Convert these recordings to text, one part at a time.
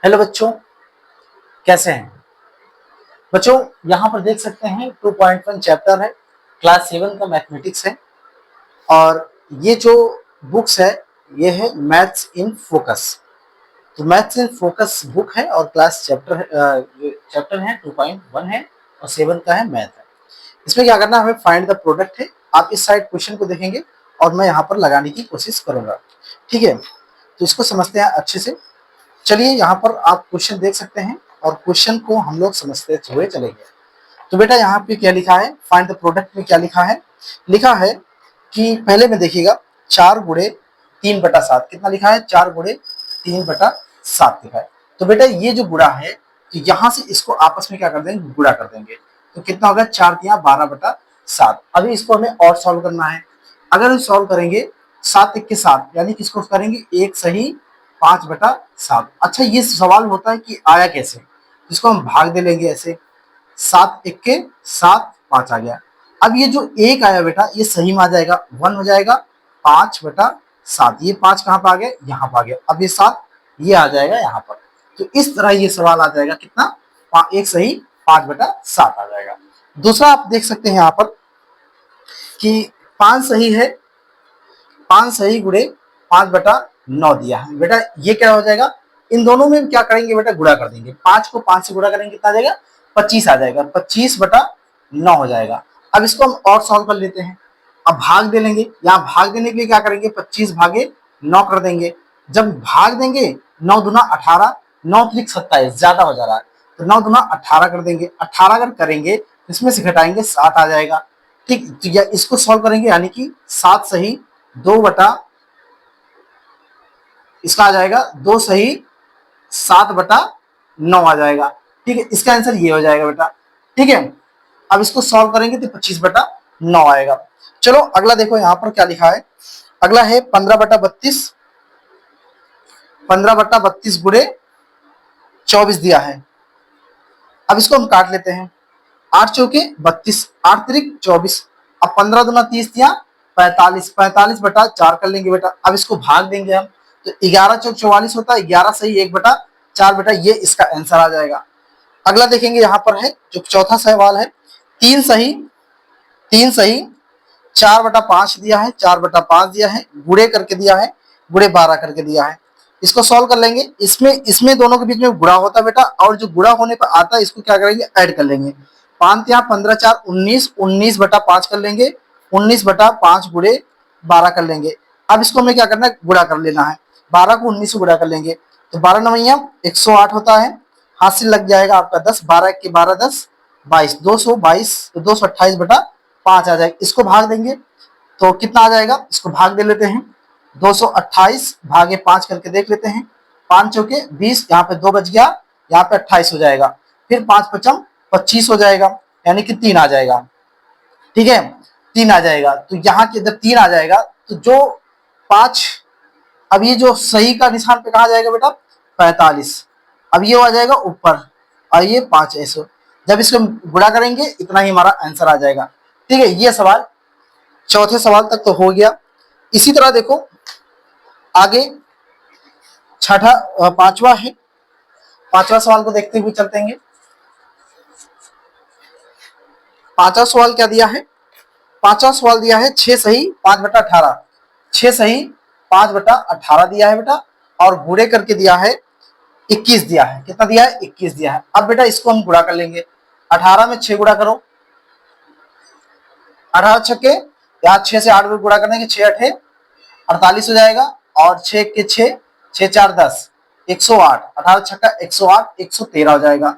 Hello बच्चों, कैसे हैं बच्चों। यहाँ पर देख सकते हैं 2.1 चैप्टर है, क्लास 7 का मैथमेटिक्स है। और ये जो बुक्स है ये है मैथ्स इन फोकस। तो मैथ्स इन फोकस बुक है और क्लास चैप्टर है 2.1 है और 7 का है मैथ है। इसमें क्या करना है, हमें फाइंड द प्रोडक्ट है। आप इस साइड क्वेश्चन को देखेंगे और मैं यहाँ पर लगाने की कोशिश करूंगा। ठीक है, तो इसको समझते हैं अच्छे से। चलिए यहाँ पर आप क्वेश्चन देख सकते हैं और क्वेश्चन को हम लोग समझते हुए चलेंगे। तो बेटा यहाँ पे क्या लिखा है, फाइंड द प्रोडक्ट में क्या लिखा है, लिखा है कि पहले में देखिएगा 4 गुणे 3/7 कितना लिखा है, 4 गुणे 3/7 लिखा है। तो बेटा ये जो गुणा है, तो यहाँ से इसको आपस में क्या कर देंगे, गुणा कर देंगे। तो कितना होगा, 4×3=12/7। अभी इसको हमें और सॉल्व करना है। अगर हम सॉल्व करेंगे 7 1 के 7 यानी किसको करेंगे, 1 सही 5/7। अच्छा ये सवाल होता है कि आया कैसे, इसको हम भाग दे लेंगे ऐसे, 7 1 के 7 5 आ गया। अब ये जो एक आया बेटा ये सही में आ जाएगा, 1 हो जाएगा 5/7। ये 5 कहाँ पर आ गया, यहाँ पर आ गया। अब ये 7 ये आ जाएगा यहाँ पर। तो इस तरह ये सवाल आ जाएगा कितना, एक सही 5/7 आ जाएगा। दूसरा आप देख सकते हैं यहाँ पर कि 5 सही है, 5 सही गुणे 5/9 दिया है। बेटा ये क्या हो जाएगा, इन दोनों में क्या करेंगे बेटा, गुणा कर देंगे। 5 को 5 से गुणा करेंगे कितना आ जाएगा, 25 आ जाएगा, 25/9 हो जाएगा। अब इसको हम और सॉल्व कर लेते हैं। अब भाग दे लेंगे, यहाँ भाग देने के लिए क्या करेंगे, 25/9 कर देंगे। जब भाग देंगे 9 दूना 18, 9 त्रिक 27 ज्यादा हो जा रहा है, तो 9 दूना 18 कर देंगे। 18 अगर करेंगे इसमें से घटाएंगे 7 आ जाएगा। ठीक, तो इसको सॉल्व करेंगे यानी कि 7 सही 2 इसका आ जाएगा 2 सही 7/9 आ जाएगा। ठीक है, इसका आंसर ये हो जाएगा बेटा। ठीक है, अब इसको सॉल्व करेंगे तो 25/9 आएगा। चलो अगला देखो यहाँ पर क्या लिखा है। अगला है 15/32, 15/32 गुणे 24 दिया है। अब इसको हम काट लेते हैं, 8 चौके 32, 8 त्रिक 24। अब 15 दूना 30 दिया 45, 45/4 कर लेंगे बेटा। अब इसको भाग देंगे हम, तो 11 चौक 44 होता है, 11 सही 1/4 बेटा, ये इसका आंसर आ जाएगा। अगला देखेंगे यहाँ पर है जो चौथा सवाल है, 3 सही 4/5 दिया है, 4/5 दिया है, गुणे करके दिया है, गुणे 12 करके दिया है। इसको सॉल्व कर लेंगे। इसमें इसमें दोनों के बीच में गुणा होता है बेटा, और जो गुणा होने पर आता है इसको क्या करेंगे, ऐड कर लेंगे। 5 यहाँ 15 4 19, 19/5 कर लेंगे, 19/5 गुणे 12 कर लेंगे। अब इसको हमें क्या करना है, गुणा कर लेना है। 12 को 19 से गुणा कर लेंगे तो 12 9 108 होता है, हाथ से लग जाएगा आपका 10, 12 1 के 12 10 22, 222, तो 228/5 आ जाएगा। इसको भाग देंगे तो कितना आ जाएगा, इसको भाग दे लेते हैं। 228 भागे 5 करके देख लेते हैं, 5 चौके 20, यहाँ पे 2 बच गया, यहाँ पे 28 हो जाएगा। फिर 5 पचम 25 हो जाएगा, यानी कि 3 आ जाएगा। ठीक है, 3 आ जाएगा। तो यहाँ के जब 3 आ जाएगा तो जो 5, अब ये जो सही का निशान पे कहा जाएगा बेटा, 45। अब ये आ जाएगा ऊपर और ये 5 ऐसे। जब इसको गुणा करेंगे इतना ही हमारा आंसर आ जाएगा। ठीक है, ये सवाल चौथे सवाल तक तो हो गया। इसी तरह देखो आगे छठा पांचवा है, पांचवा सवाल को देखते हुए चलते हैं। पांचवा सवाल क्या दिया है, पांचवा सवाल दिया है 6 सही 5/18, 6 सही 5/18 दिया है बेटा, और गुणे करके दिया है 21 दिया है। कितना दिया है, 21 दिया है। अब बेटा इसको हम गुणा कर लेंगे, 18 में 6 गुणा करो, 18 छक्के, यहाँ 6 से 8 गुणा करने के 6 8 48 हो जाएगा, और 6 के 6, 6 4 10, 108, 18 छक्का 108, 113 हो जाएगा,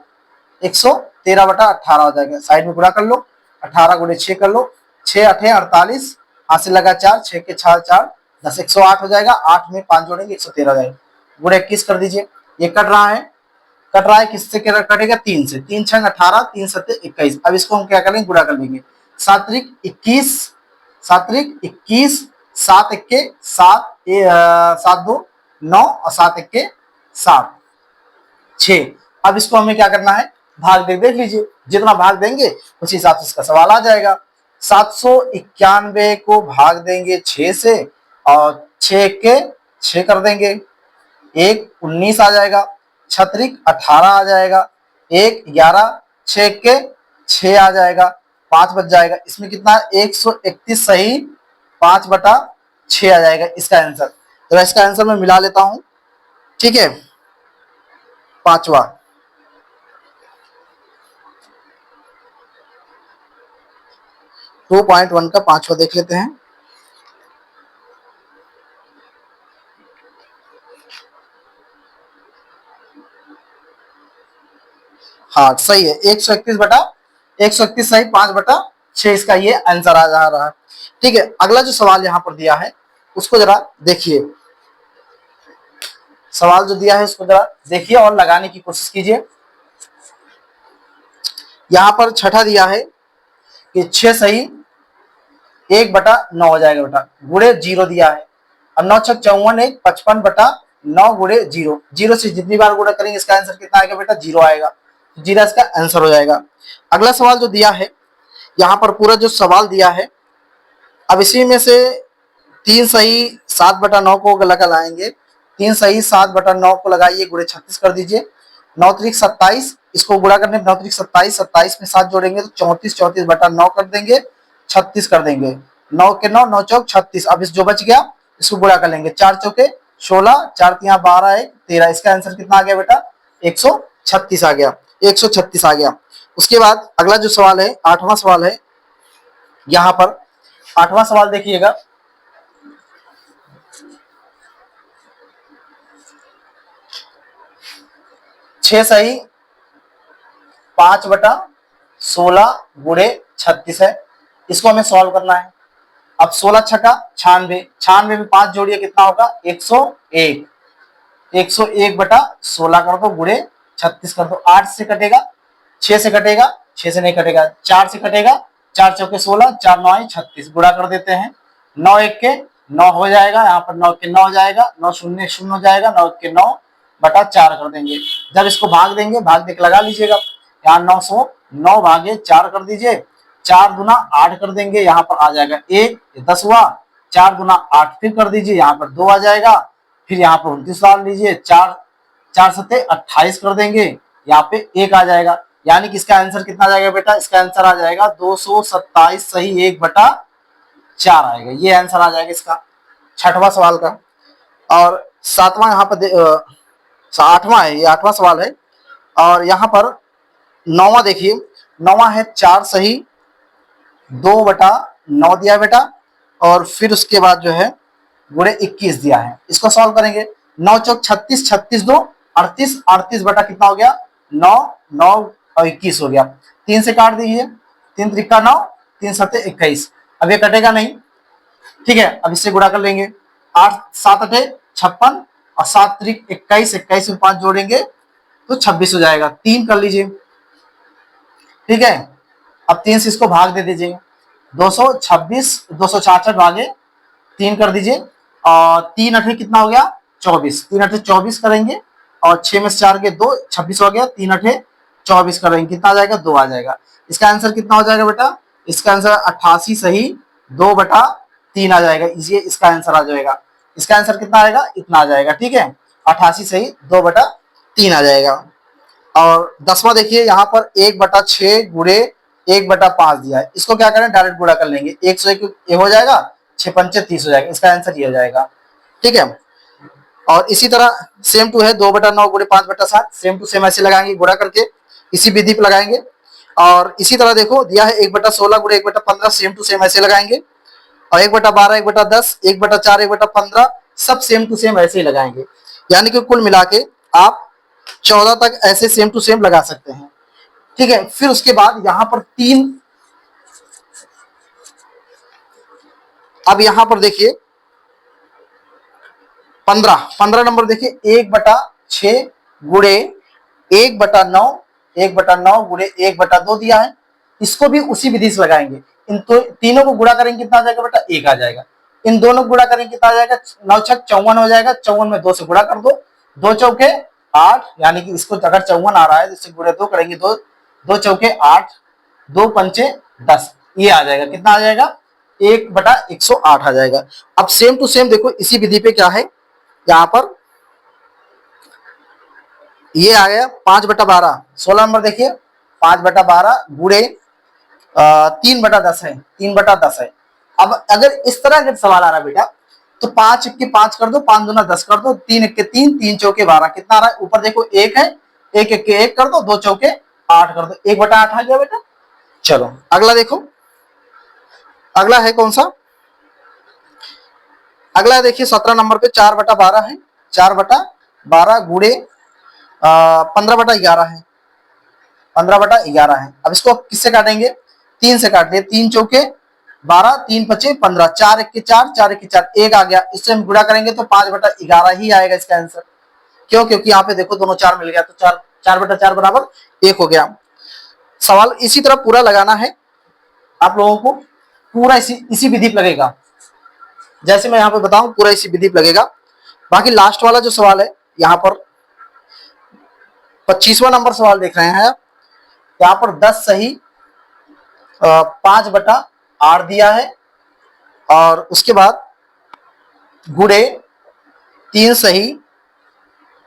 113/18 हो जाएगा। साइड में गुणा कर लो, 18 गुणे 6 कर लो, 6 8 48, हाथ से लगा 4, 6 के 4 4 10, 108 हो जाएगा। 8 में 5 जोड़ेंगे 113 हो जाएगा। गुणे 21 कर दीजिए, ये कट रहा है, कट रहा है किससे कटेगा, 3 से, 3 6 18, 3 7 21। अब इसको हम क्या करेंगे, गुणा कर लेंगे। 7 त्रिक 21, 7 त्रिक 21, 7 1 के 7, 7 2 9, और 7 1 के 7 6। अब इसको हमें क्या करना है, भाग देख लीजिए, जितना भाग देंगे उसी हिसाब से इसका सवाल आ जाएगा। 791 को भाग देंगे 6 से, और 6 के 6 कर देंगे, 1 19 आ जाएगा। छत्रिक 18 आ जाएगा, 1 11 6 के 6 आ जाएगा, 5 बच जाएगा। इसमें कितना 131 सही 5/6 आ जाएगा इसका आंसर। तो इसका आंसर मैं मिला लेता हूं, ठीक है। पांचवा 2.1 का पांचवा देख लेते हैं। हाँ सही है, 131 सही 5/6 इसका ये आंसर आ जा रहा है, ठीक है। अगला जो सवाल यहाँ पर दिया है उसको जरा देखिए, सवाल जो दिया है उसको जरा देखिए और लगाने की कोशिश कीजिए। यहाँ पर छठा दिया है कि 6 सही 1/9 हो जाएगा बेटा, गुणे 0 दिया है, और 9 छक 54 1 55/9 गुणे 0, 0 से जितनी बार गुणा करेंगे इसका आंसर कितना आएगा बेटा 0 आएगा, 0 इसका आंसर हो जाएगा। अगला सवाल जो दिया है यहाँ पर पूरा जो सवाल दिया है, अब इसी में से 3 सही 7/9 को लगाएंगे, 3 सही 7/9 को लगाइए, गुणे 36 कर दीजिए, 9 त्रिक 27, इसको गुणा करने 9 त्रिक 27, 27 में 7 जोड़ेंगे तो 34, 34/9 कर देंगे, 36 कर देंगे, 9 के 9, 9 चौक 36। अब इस जो बच गया इसको गुणा कर लेंगे, 4 चौके 16, 4 तिया 12 1 13, इसका आंसर कितना आ गया बेटा 136 आ गया, 136 आ गया। उसके बाद अगला जो सवाल है 8वां सवाल है, यहाँ पर 8वां सवाल देखिएगा, छह सही 5/16 गुणे 36 है, इसको हमें सॉल्व करना है। अब 16 छका 96, 96 में 5 जोड़िए कितना होगा 101, 101/16 कर दो गुणे 36 कर दो, 8 से कटेगा, 6 से कटेगा, 6 से नहीं कटेगा, 4 से कटेगा, 4 चौके 16, 4 9 36, गुणा कर देते हैं, 9 1 के 9 हो जाएगा, यहाँ पर 9 के 9 हो जाएगा, 9 शून्य 0 हो जाएगा, 9 के 9/4 कर देंगे। जब इसको भाग देंगे, भाग देख लगा लीजिएगा, यहाँ 909 भागे 4 कर दीजिए, 4 दूना 8 कर देंगे, यहाँ पर आ जाएगा 1, 10 हुआ, 4 दूना 8 फिर कर दीजिए, यहाँ पर 2 आ जाएगा, फिर यहाँ पर 29 डाल लीजिए, 4 4 सत्ते 28 कर देंगे, यहाँ पे 1 आ जाएगा, यानी कि इसका आंसर कितना आ जाएगा बेटा, इसका आंसर आ जाएगा 227 सही 1/4 आएगा, ये आंसर आ जाएगा इसका 6वां सवाल का। और 7वां यहाँ पर 8वां है, ये 8वां सवाल है, और यहाँ पर 9वां देखिए, 9वां है 4 सही 2/9 दिया बेटा, और फिर उसके बाद जो है गुणे 21 दिया है, इसको सॉल्व करेंगे, 9 चौक 36, 36 2 38, 38 बटा कितना हो गया 9, 9 और 21 हो गया, 3 से काट दीजिए, 3 त्रिका 9, 3 सत्ते 21, अब ये कटेगा नहीं, ठीक है। अब इससे गुणा कर लेंगे, 8 7 8 56 और 7 त्रिक 21, 21 में 5 जोड़ेंगे तो 26 हो जाएगा, 3 कर लीजिए, ठीक है। अब 3 से इसको भाग दे दीजिए, 226 266 भागे 3 कर दीजिए, और 3 8 कितना हो गया 24, 3 8 24 करेंगे, और 6 में से 4 के 2 26 हो गया, 3 8 24 करेंगे, कितना आ जाएगा 2 आ जाएगा, इसका आंसर कितना हो जाएगा बेटा, इसका आंसर 88 सही 2/3 आ जाएगा, ये इसका आंसर आ जाएगा, इसका आंसर कितना आएगा इतना आ जाएगा, ठीक है, 88 सही 2/3 आ जाएगा। और 10वां देखिए, यहाँ पर 1/6 गुणे 1/5 दिया है, इसको क्या करें डायरेक्ट गुणा कर लेंगे, 101 ये हो जाएगा, 6 पंचे 30 हो जाएगा, इसका आंसर ये हो जाएगा, ठीक है। और इसी तरह सेम टू है 2/9 गुणे 5/7, सेम टू सेम ऐसे लगाएंगे गुणा करके, इसी विधि पे लगाएंगे। और इसी तरह देखो दिया है 1/16 गुणे 1/15, सेम टू सेम ऐसे लगाएंगे, और 1/12 1/10 1/4 1/15 सब सेम टू सेम ऐसे ही लगाएंगे, यानी कि कुल मिला के आप 14 तक ऐसे सेम टू सेम लगा सकते हैं, ठीक है। फिर उसके बाद यहाँ पर 3, अब यहाँ पर देखिए 15 नंबर देखिए, 1/6 गुणे 1/9, 1/9 गुणे 1/2 दिया है, इसको भी उसी विधि से लगाएंगे, इन तो तीनों को गुणा करेंगे कितना आ जाएगा बेटा 1 आ जाएगा, इन दोनों को गुणा करेंगे कितना आ जाएगा 9 छक 54 हो जाएगा, 54 में 2 से गुणा कर दो, 2 चौके 8, यानी कि इसको अगर 54 आ रहा है तो इससे गुणे 2 करेंगे, 2 चौके 8, 2 पंचे 10, ये आ जाएगा, कितना आ जाएगा 1/108 आ जाएगा। अब सेम टू सेम देखो इसी विधि पे क्या है, यहाँ पर ये आ गया 5/12। 16 नंबर देखिए 5/12 गुणे 3/10 है, 3/10 है। अब अगर इस तरह का सवाल आ रहा है बेटा, तो 5 × 5 कर दो, 5×2 = 10 कर दो, 3 × 3 = 3, 3 × 4 = 12। कितना आ रहा है? ऊपर देखो 1 है, 1 × 1 कर दो, 2 × 4 = 8 कर दो, 1/8 आ गया बेटा। चलो अगला देखो, अगला है कौन सा? अगला देखिए 17 नंबर पे 4/12 है, 4/12 गुणे 15/11 है, 15/11 है। अब इसको किससे काटेंगे? 3 से काट दिए, 3 × 4 = 12, 3 × 5 = 15, 4 × 1 = 4, 4 × 1 = 4, 1 आ गया। इससे हम गुणा करेंगे तो 5/11 ही आएगा इसका आंसर। क्यों? क्योंकि यहाँ पे देखो दोनों 4 मिल गया, तो 4/4 बराबर 1 हो गया। सवाल इसी तरह पूरा लगाना है आप लोगों को, पूरा इसी विधि पे लगेगा, जैसे मैं यहाँ पे बताऊं पूरा इसी विधि पे लगेगा। बाकी लास्ट वाला जो सवाल है यहाँ पर 25वां नंबर सवाल देख रहे हैं, यहाँ पर 10 सही 5/8 दिया है, और उसके बाद गुणे 3 सही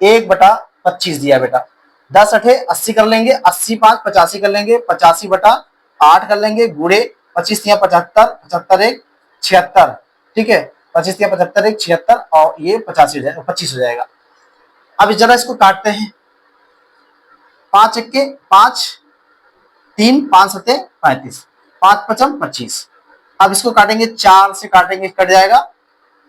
1/25 दिया बेटा। 10 8 80 कर लेंगे, 80 5 85 कर लेंगे, 85/8 कर लेंगे, गुणे 25 × 75, 75 1 76, ठीक है, 25 × 75 1 76, और ये 25 हो जाएगा। अब जरा इसको काटते हैं, 5 × 1 = 5, 3 5 7 35, 5 5 25। अब इसको काटेंगे, 4 से काटेंगे, कट जाएगा,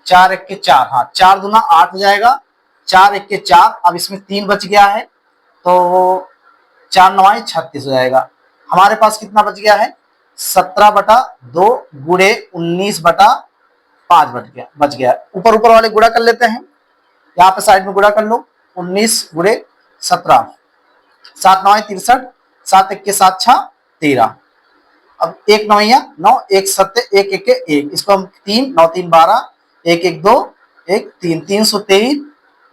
4 1 = 4, हाँ 4 दूना 8 हो जाएगा, 4 1 = 4। अब इसमें 3 बच गया है, तो 4 9 = 36 हो जाएगा। हमारे पास कितना बच गया है? 17/2 गुणे 19/5 बच गया। ऊपर ऊपर वाले गुणा कर लेते हैं, यहाँ पे साइड में गुणा कर लो, 19 गुणे 17, 7 9 = 63, 7 1 = 7 6 13। अब 1 9 9, 1 7 1 1 1, इसको हम 3 9 3 12, 1 1 2 1 3, 323,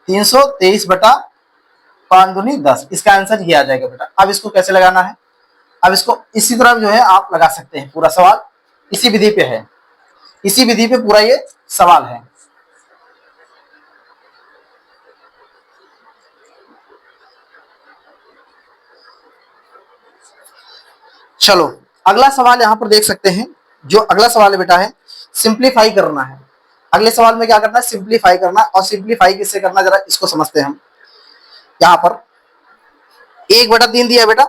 323/5 दूनी 10। इसका आंसर ये आ जाएगा बेटा। अब इसको कैसे लगाना है? अब इसको इसी तरह जो है आप लगा सकते हैं, पूरा सवाल इसी विधि पे है, इसी विधि पे पूरा ये सवाल है। चलो अगला सवाल यहां पर देख सकते हैं, जो अगला सवाल है बेटा है सिंप्लीफाई करना है। अगले सवाल में क्या करना है? सिंप्लीफाई करना। और सिंप्लीफाई किससे करना, जरा इसको समझते हैं हम। यहाँ पर 1/3 दिया है बेटा।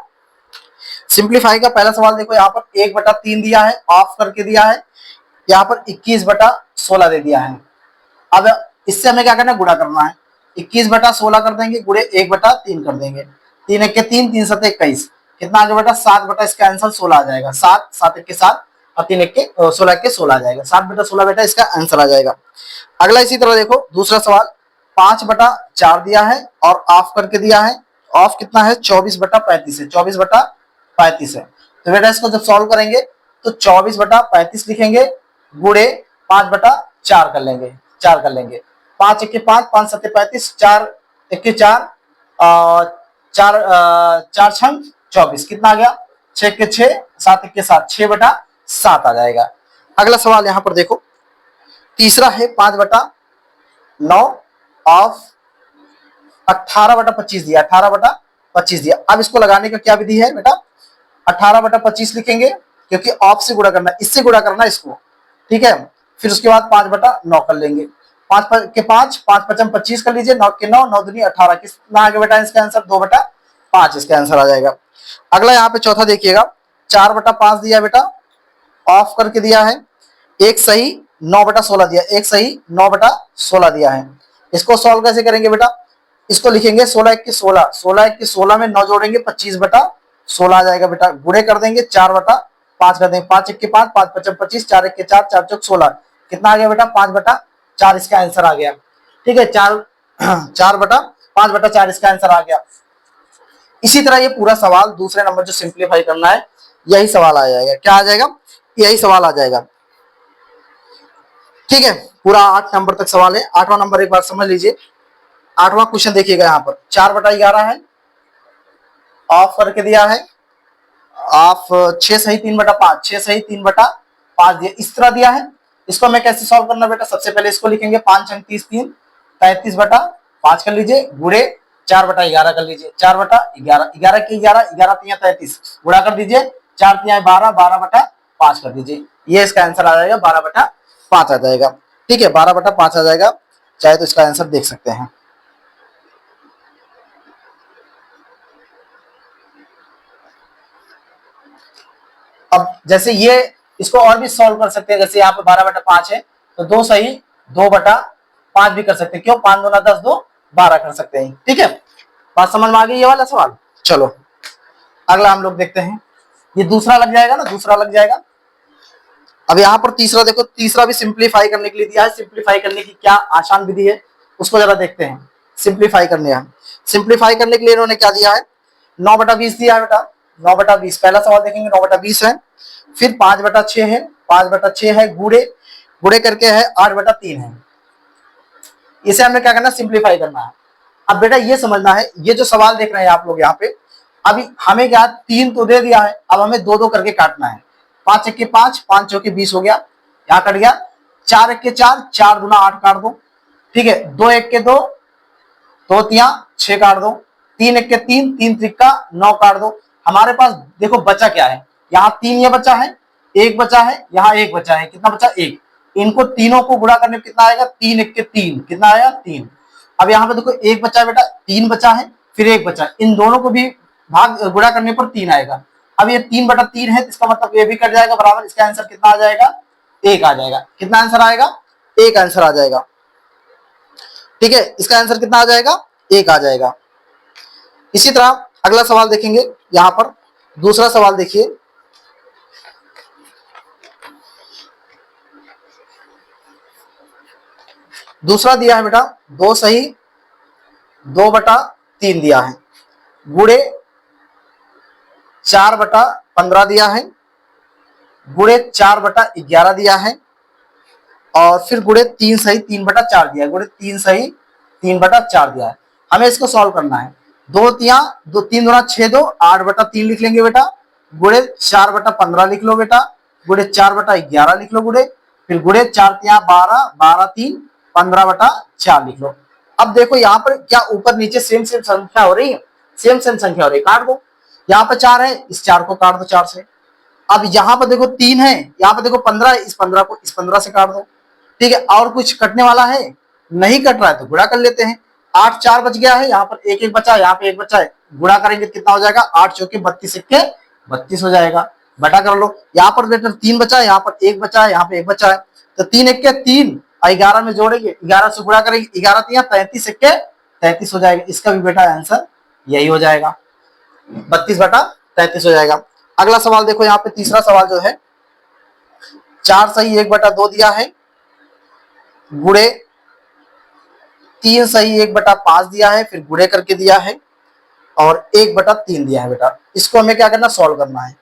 सिंप्लीफाई का पहला सवाल देखो, यहाँ पर 1/3 दिया है, ऑफ करके दिया है, यहाँ पर 21/16 दे दिया है। अब इससे हमें क्या करना है? गुणा करना है। 21/16 कर देंगे, गुणे 1/3 कर देंगे, 3 1 = 3, 3 7 = 21, कितना आ गया बेटा? 7 इसका आंसर 16 आ जाएगा। 7 7 1 = 7, और 3 1 = 16 1 = 16 आ जाएगा। 7/16 बेटा इसका आंसर आ जाएगा। अगला इसी तरह देखो, दूसरा सवाल 5/4 दिया है और ऑफ करके दिया है। ऑफ कितना है? 24/35 है, 24/35 है। तो बेटा इसको जब सॉल्व करेंगे तो 24/35 लिखेंगे, गुणे 5/4 कर लेंगे, 4 कर लेंगे, 5 1 = 5, 5 7 = 35, 4 1 = 4, 4 4 6 24, कितना आ गया? 6 1 = 6, 7 1 = 7, 6/7 आ जाएगा। अगला सवाल यहाँ पर देखो, तीसरा है 5/9 ऑफ 18/25 दिया, 18/25 दिया। अब इसको लगाने का क्या विधि है बेटा? 18/25 लिखेंगे, क्योंकि ऑफ से गुणा करना, इससे गुणा करना इसको, ठीक है। फिर उसके बाद 5/9 कर लेंगे, 5 के 5, 5 5 25 कर लीजिए, 9 के 9, 9 दूनी 18, कितना आ गया बेटा इसका आंसर? 2/5 इसका आंसर आ जाएगा। अगला यहाँ पे चौथा देखिएगा, 4/5 दिया बेटा, ऑफ करके दिया है, एक सही 9/16 दिया, एक सही 9/16 दिया है। इसको सॉल्व कैसे करेंगे बेटा? इसको लिखेंगे 16 1 = 16, 16 1 = 16 में 9 जोड़ेंगे, 25/16 आ जाएगा बेटा। गुणे कर देंगे, 4/5 कर देंगे, 5 1 = 5, 5 5 25, 4 1 = 4, 4 4 16, कितना आ गया बेटा? 5/4 इसका आंसर आ गया, ठीक है। 5/4 इसका आंसर आ गया। इसी तरह ये पूरा सवाल दूसरे नंबर जो सिंप्लीफाई करना है, यही सवाल आ जाएगा। क्या आ जाएगा? यही सवाल आ जाएगा, ठीक है। पूरा 8 नंबर तक सवाल है। 8वां नंबर एक बार समझ लीजिए। 8वां क्वेश्चन देखिएगा, यहाँ पर 4/11 है, ऑफ करके दिया है, ऑफ 6 सही 3/5, 6 सही 3/5 दिया, इस तरह दिया है। इसको हमें कैसे सॉल्व करना बेटा? सबसे पहले इसको लिखेंगे, 5 अंक 30 3, 33/5 कर लीजिए, गुणे 4/11 कर लीजिए, 4/11, 11 के 11, 11 तिया 33, गुणा कर दीजिए, 4 तिया 12, 12/5 कर दीजिए। ये इसका आंसर आ जाएगा, 12/5 आ जाएगा। ठीक है, 12/5 आ जाएगा। चाहे तो इसका आंसर देख सकते हैं। अब जैसे ये इसको और भी सॉल्व कर सकते हैं, जैसे यहाँ पे 12/5 है तो 2 सही 2/5 भी कर सकते हैं। क्यों, 5 दूना 10, 2 12 कर सकते हैं। ठीक है, बात समझ में आ गई ये वाला सवाल। चलो अगला हम लोग देखते हैं। ये दूसरा लग जाएगा ना, दूसरा लग जाएगा। अब यहाँ पर तीसरा देखो, तीसरा भी सिंप्लीफाई करने के लिए दिया है। सिंप्लीफाई करने की क्या आसान विधि है उसको जरा देखते हैं। सिंप्लीफाई करने है, सिंप्लीफाई करने के लिए इन्होंने क्या दिया है, 9/20 दिया है बेटा। 9/20 पहला सवाल देखेंगे, 9/20 है। फिर 5/6 है, 5/6 है, गुड़े गुड़े करके है 8/3 है। इसे हमने क्या करना है, सिंप्लीफाई करना है। अब बेटा ये समझना है, ये जो सवाल देख रहे हैं आप लोग यहाँ पे, अभी हमें क्या 3 तो दे दिया है, अब हमें 2-2 करके काटना है। 5 1 के 5, 5 चौके 20 हो गया, यहाँ कट गया। 4 1 के 4, 4 दूना 8 काट दो। ठीक है, 2 1 के 2, 2 तिया 6 काट दो। 3 1 के 3, 3 त्रिका 9 काट दो। हमारे पास देखो बचा क्या है, यहाँ 3 ये बचा है, 1 बचा है, यहाँ 1 बचा है। कितना बचा, 1। इनको तीनों को गुणा करने में कितना आएगा, 3 1 के 3, कितना आया 3। अब यहाँ पे देखो 1 बचा है बेटा, 3 बचा है, फिर 1 बचा है। इन दोनों को भी भाग गुणा करने पर 3 आएगा। अब ये 3/3 है, इसका मतलब ये भी कट जाएगा बराबर। इसका आंसर कितना आ जाएगा, 1 आ जाएगा। कितना आंसर आएगा, 1 आंसर आ जाएगा। ठीक है, इसका आंसर कितना आ जाएगा, 1 आ जाएगा। इसी तरह अगला सवाल देखेंगे। यहां पर दूसरा सवाल देखिए, दूसरा दिया है बेटा 2 सही 2/3 दिया है, गुड़े 4/15 दिया है, गुड़े 4/11 दिया है, और फिर गुड़े 3 सही 3/4 दिया है। गुड़े 3 सही 3/4 दिया है। हमें इसको सॉल्व करना है। 2 तिया 2, 3 दूना 6 2, 8/3 लिख लेंगे बेटा। गुड़े 4/15 लिख लो बेटा। गुड़े 4/11 लिख लो गुड़े। फिर गुड़े 4 तिया 12, 12 3 15/4 लिख लो। अब देखो यहाँ पर क्या ऊपर नीचे सेम सेम संख्या हो रही है, सेम सेम संख्या हो रही है, काट दो। यहाँ पर 4 है, इस 4 को काट दो 4 से। अब यहाँ पर देखो 3 है, यहाँ पर देखो 15 है, इस 15 को इस 15 से काट दो। ठीक है, और कुछ कटने वाला है, नहीं कट रहा है तो गुणा कर लेते हैं। 8 4 बच गया है, यहाँ पर 1 1 बचा है, यहाँ पे 1 बचा है। गुणा करेंगे कितना हो जाएगा, 8 चौके 32 के 32 हो जाएगा। बटा कर लो। यहाँ पर बेटा 3 बचा है, यहाँ पर 1 बचा है, यहाँ पे 1 बचा है। तो 3 1 के 3, 11 में जोड़ेंगे, 11 से गुणा करेंगे, 11 तिया 33 1 के 33 हो जाएगा। इसका भी बेटा आंसर यही हो जाएगा, 32/33 हो जाएगा। अगला सवाल देखो, यहाँ पे तीसरा सवाल जो है, 4 सही 1/2 दिया है, गुड़े 3 सही 1/5 दिया है, फिर गुड़े करके दिया है, और 1/3 दिया है बेटा। इसको हमें क्या करना, सॉल्व करना है।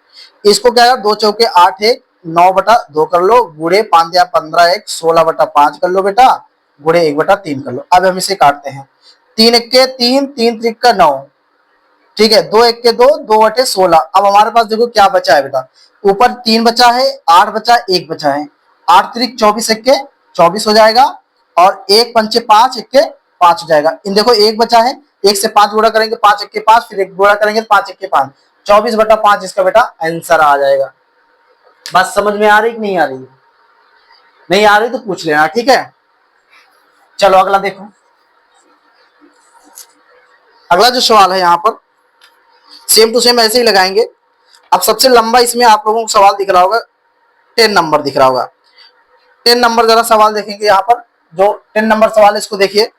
इसको क्या है, 2 चौके 8 है, 9/2 कर लो, गुड़े 5 दिया 15 1, 16/5 कर लो बेटा, गुड़े 1/3 कर लो। अब हम इसे काटते हैं। 3 1 के 3, 3 त्रिक 9। ठीक है, 2 1 के 2, 2/16। अब हमारे पास देखो क्या बचा है बेटा, ऊपर 3 बचा है, 8 बचा है, 1 बचा है। 8 त्रिक 24 1 के 24 हो जाएगा, और 1 पंचे 5 1 के 5 हो जाएगा। इन देखो 1 बचा है, 1 से 5 गुणा करेंगे 5 1 के 5, फिर 1 गुणा करेंगे 5 1 के 5, 24/5 इसका बेटा आंसर आ जाएगा। बात समझ में आ रही कि नहीं आ रही? नहीं आ रही तो पूछ लेना, ठीक है। चलो अगला देखो। अगला जो सवाल है यहाँ पर सेम टू सेम ऐसे ही लगाएंगे। अब सबसे लंबा इसमें आप लोगों को सवाल दिख रहा होगा, 10 नंबर दिख रहा होगा। 10 नंबर जरा सवाल देखेंगे। यहाँ पर जो 10 नंबर सवाल है इसको देखिए।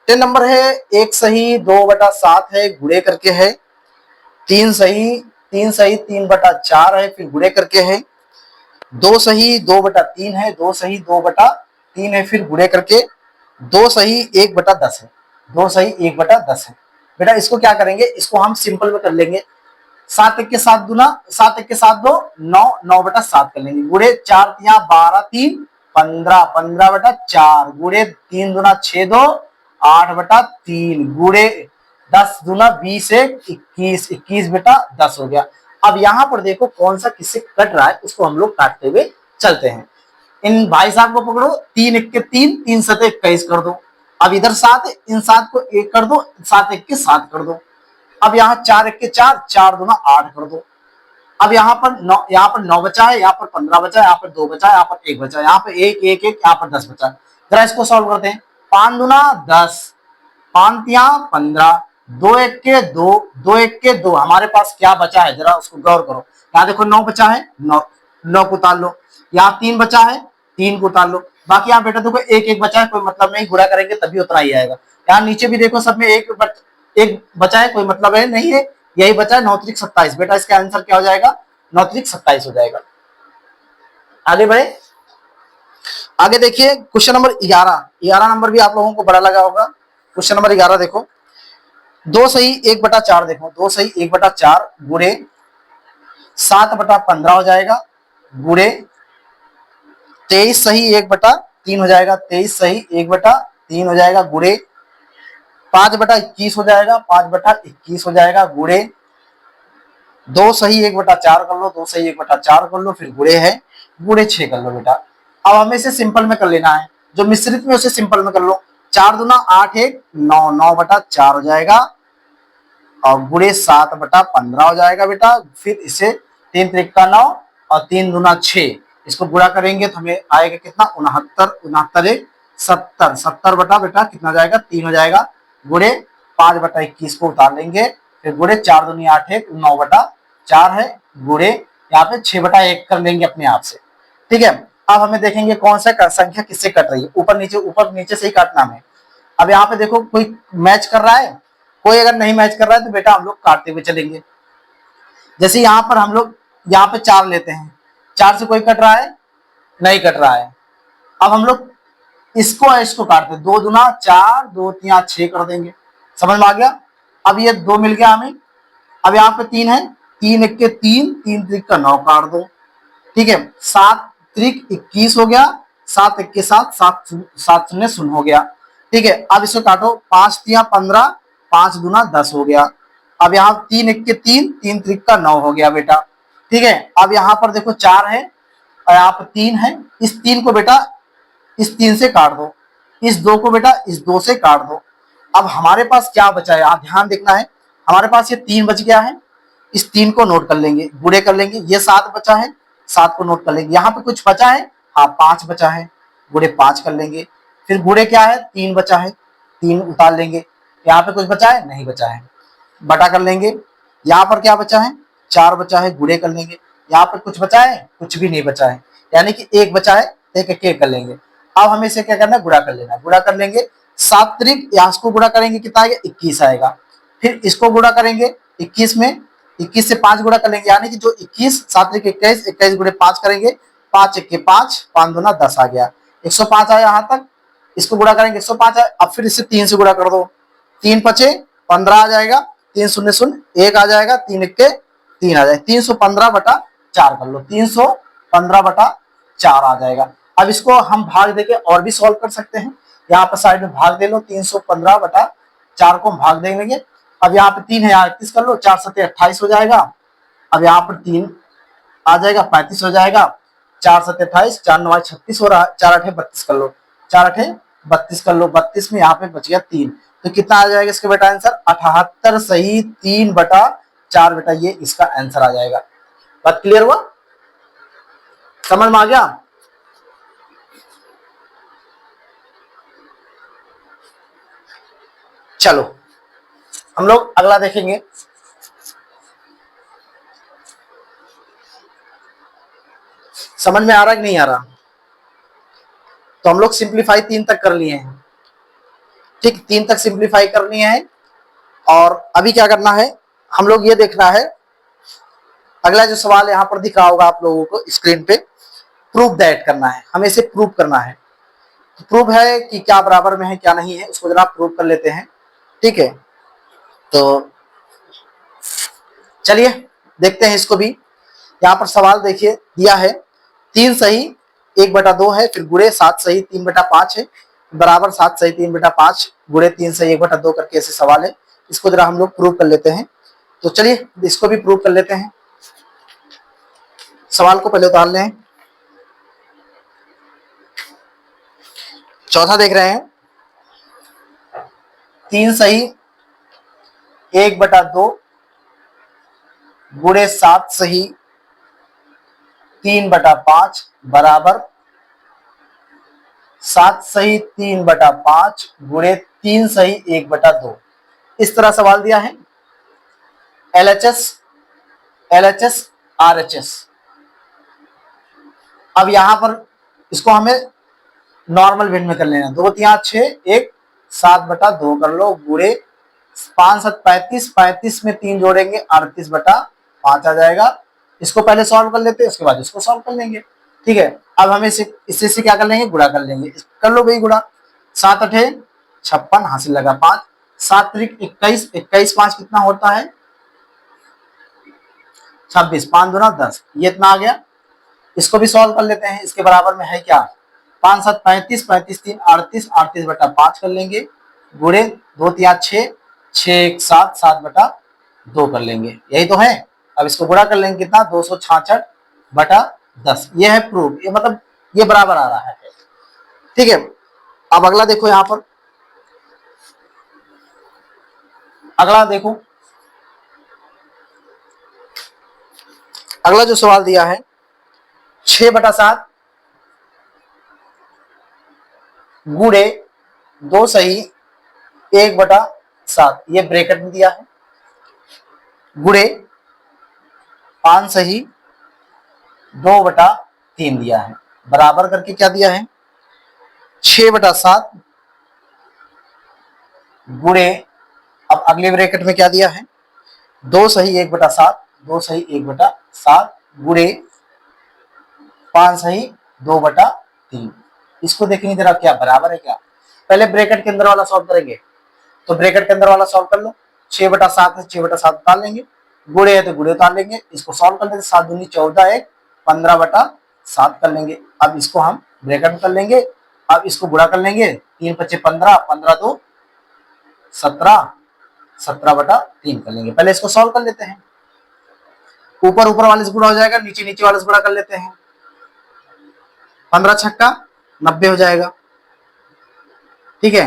10 नंबर है, 1 सही 2/7 है, गुड़े करके है। 3 सही 3/4 है, फिर गुड़े करके है। 2 सही 2/3 है, 2 सही 2/3 है, फिर गुड़े करके। 2 सही 1/10 है, 2 सही 1/10 है। बेटा इसको क्या करेंगे, इसको हम सिंपल में कर लेंगे। 7 1 के 7 दूना, 7 1 के 7 2, 9, 9/7 कर लेंगे। गुड़े 4 तिया 12 3 15, 15/4, गुड़े 3 दूना 6 2, 8/3, गुड़े 10 दूना 20 1, 21, 21 बेटा 10 हो गया। अब यहाँ पर देखो कौन सा किससे कट रहा है, उसको हम लोग काटते हुए चलते हैं। इन भाई साहब को पकड़ो, 3 1 के 3, 3 7 21 कर दो। अब इधर 7 है, इन 7 को 1 कर दो, 7 1 के 7 कर दो। अब यहाँ 4 1 के 4, 4 दूना 8 कर दो। अब यहाँ पर 9 बचा है, यहाँ पर 15 बचा है, यहाँ पर 2 बचा है, यहाँ पर 1 बचा है, यहाँ पर 1 1 1, यहाँ पर 10 बचा है। जरा इसको सॉल्व करते हैं। 5 दूना 10, 5 तिया 15, 2 1 के 2, 2 1 के 2। हमारे पास क्या बचा है जरा उसको गौर करो। यहाँ देखो 9 बचा है, 9 को उतार लो। यहाँ 3 बचा है, 3 को उतार लो। बाकी यहाँ बेटा देखो 1 1 बचा है, कोई मतलब नहीं, गुणा करेंगे तभी उतना ही आएगा। यहाँ नीचे भी देखो सब में एक बचा है, कोई मतलब है नहीं है, यही बचा है 9 त्रिक 27। बेटा इसका आंसर क्या हो जाएगा? 9 त्रिक 27 हो जाएगा। आगे बढ़े। आगे देखिए क्वेश्चन नंबर 11 नंबर भी आप लोगों को बड़ा लगा होगा। क्वेश्चन नंबर 11 देखो, 2 सही 1/4 देखो, 2 सही 1/4 गुणे 7/15 हो जाएगा, गुणे 23 सही 1/3 हो जाएगा, 23 सही 1/3 हो जाएगा, गुणे 5/21 हो जाएगा, 5/21 हो जाएगा, गुणे 2 सही 1/4 कर लो, 2 सही 1/4 कर लो, फिर गुणे है, गुणे 6 कर लो बेटा। अब हमें इसे सिंपल में कर लेना है, जो मिश्रित में उसे सिंपल में कर लो। 4 दूना 8 1 9, 9/4 हो जाएगा, और गुणे 7/15 हो जाएगा बेटा। फिर इसे 3 त्रिक का 9 और 3 दूना 6, इसको गुणा करेंगे तो हमें आएगा कितना? 69, 69 1 70, 70 बटा बेटा कितना जाएगा? 3 हो जाएगा, गुणे 5/21 को उतार लेंगे, फिर गुणे 4 दूनी 8 1 9/4 है, गुणे यहाँ पे 6/1 कर लेंगे अपने आप से। ठीक है, अब हमें देखेंगे कौन सा संख्या किससे कट रही है। ऊपर नीचे से ही काटना है। अब यहाँ पे देखो कोई मैच कर रहा है, कोई अगर नहीं मैच कर रहा है तो बेटा हम लोग काटते हुए चलेंगे। जैसे यहाँ पर हम लोग यहाँ पे 4 लेते हैं, 4 से कोई कट रहा है? नहीं कट रहा है। अब हम लोग इसको काटते हैं, 2 दूना 4, 2 3 6 कर देंगे। समझ में आ गया? अब ये 2 मिल गया हमें। अब यहाँ पे 3 है, 3 1 के 3, 3 त्रिक का 9 काट दो। ठीक है, 7 त्रिक 21 हो गया, 7 1 के 7, 7 शून्य शून्य हो गया। ठीक है, अब इसको काटो, 5 तिया 15, 5 दूना 10 हो गया। अब यहाँ 3 1 के 3, 3 त्रिक का 9 हो गया बेटा। ठीक है, अब यहाँ पर देखो 4 है और यहाँ पर 3 है, इस 3 को बेटा इस 3 से काट दो, इस 2 को बेटा इस 2 से काट दो। अब हमारे पास क्या बचा है? आप ध्यान देखना है, हमारे पास ये 3 बच गया है, इस 3 को नोट कर लेंगे, गुणे कर लेंगे। ये 7 बचा है, 7 को नोट कर लेंगे। यहाँ पे कुछ बचा है, हाँ 5 बचा है, गुणे 5 कर लेंगे। फिर गुणे क्या है? 3 बचा है, 3 उतार लेंगे। यहाँ पे कुछ बचा है? नहीं बचा है, बटा कर लेंगे। यहाँ पर क्या बचा है? 4 बचा है, गुणे कर लेंगे। यहाँ पर कुछ बचा है? कुछ भी नहीं बचा है, यानी कि 1 बचा है, 1 1 कर लेंगे। अब हमें इसे क्या करना है? गुणा कर लेना है। गुणा कर लेंगे, 7 त्रिक यहाँ इसको गुणा करेंगे कितना आएगा? 21 आएगा। फिर इसको गुणा करेंगे 21 में, 21 से 5 गुणा कर लेंगे, यानी कि जो 21, 7 त्रिक 21, 21 गुणे 5 करेंगे, 5 1 के 5, 5 दूना 10 आ गया, 105 आया यहाँ तक। इसको गुणा करेंगे 105 आया। अब फिर इसे 3 से गुणा कर दो, 3 पचे 15 आ जाएगा, 3 शून्य शून्य 1 आ जाएगा, 3 1 के 3 आ जाएगा, 315/4 कर लो, 315/4 आ जाएगा। अब इसको हम भाग देके और भी सॉल्व कर सकते हैं। यहाँ पर साइड में भाग दे लो, 315/4 को हम भाग दे लेंगे। अब यहाँ पे 3 है, यहाँ 31 कर लो, 4 7 28 हो जाएगा। अब यहाँ पर 3 आ जाएगा, 35 हो जाएगा, 4 7 28, 4 9 36 हो रहा है, 4 8 32 कर लो, 4 8 32 कर लो, 32 में यहाँ पे बच गया 3, तो कितना आ जाएगा इसका बेटा आंसर? 78 सही 3/4 बेटा, ये इसका आंसर आ जाएगा। बात क्लियर हुआ? समझ में आ गया? चलो हम लोग अगला देखेंगे। समझ में आ रहा कि नहीं आ रहा? तो हम लोग सिंप्लीफाई 3 तक कर लिए हैं। ठीक, 3 तक सिंप्लीफाई कर लिए हैं। और अभी क्या करना है, हम लोग ये देखना है, अगला जो सवाल यहाँ पर दिख रहा होगा आप लोगों को स्क्रीन पे, प्रूफ दैट करना है, हमें इसे प्रूफ करना है। तो प्रूफ है कि क्या बराबर में है क्या नहीं है, उसको जरा प्रूफ कर लेते हैं। ठीक है, तो चलिए देखते हैं इसको भी। यहाँ पर सवाल देखिए दिया है, 3 सही 1/2 है, फिर गुणे 7 सही 3/5 है, बराबर 7 सही 3/5 गुणे 3 सही 1/2 करके ऐसे सवाल है। इसको जरा हम लोग प्रूव कर लेते हैं। तो चलिए इसको भी प्रूव कर लेते हैं। सवाल को पहले उतार लें। चौथा देख रहे हैं, 3 सही 1/2 गुणे 7 सही 3/5 बराबर 7 सही 3/5 गुणे 3 सही 1/2। इस तरह सवाल दिया है। LHS LHS RHS। अब यहां पर इसको हमें नॉर्मल वेट में कर लेना। 2 3 6 1 7/2 कर लो गुणे 5 7 35 35 में 3 जोड़ेंगे 38/5 आ जाएगा। इसको पहले सॉल्व कर लेते हैं, उसके बाद इसको सॉल्व कर लेंगे। ठीक है, अब हमें इससे क्या कर लेंगे, गुणा कर लेंगे। कर लो भाई गुणा। 7 8 56 हासिल लगा 5 7 3 21 21 5 कितना होता है 26 5 दूना 10, ये इतना आ गया। इसको भी सॉल्व कर लेते हैं। इसके बराबर में है क्या 5 7 35 35 3 38 38/5 कर लेंगे गुणे 2 3 6 6 1 7 7/2 कर लेंगे। यही तो है। अब इसको गुणा कर लेंगे कितना 266/10। ये है प्रूफ, ये मतलब ये बराबर आ रहा है। ठीक है, अब अगला देखो, यहां पर अगला देखो, अगला जो सवाल दिया है 6/7 गुणे 2 सही 1/7, ये ब्रैकेट में दिया है, गुणे 5 सही 2/3 दिया है, बराबर करके क्या दिया है 6/7 गुणे, अब अगले ब्रैकेट में क्या दिया है 2 सही 1/7 2 सही 1/7 गुणे 5 सही 2/3। इसको देखेंगे जरा क्या बराबर है क्या। पहले ब्रैकेट के अंदर वाला सॉल्व करेंगे, तो ब्रैकेट के अंदर वाला सॉल्व कर लो। 6/7 में 6/7 उतार लेंगे, गुणे है तो गुणे उतार लेंगे। इसको सॉल्व कर लेते 7 दूनी 14 1 15/7 कर लेंगे। अब इसको हम ब्रैकेट में कर लेंगे। अब इसको गुणा कर लेंगे 3 5 15 15 2 17 17/3 कर लेंगे। पहले इसको सॉल्व कर लेते हैं। ऊपर ऊपर वाले से गुणा हो जाएगा, नीचे नीचे वाले से गुणा कर लेते हैं। 15 छक्का 90 हो जाएगा। ठीक है,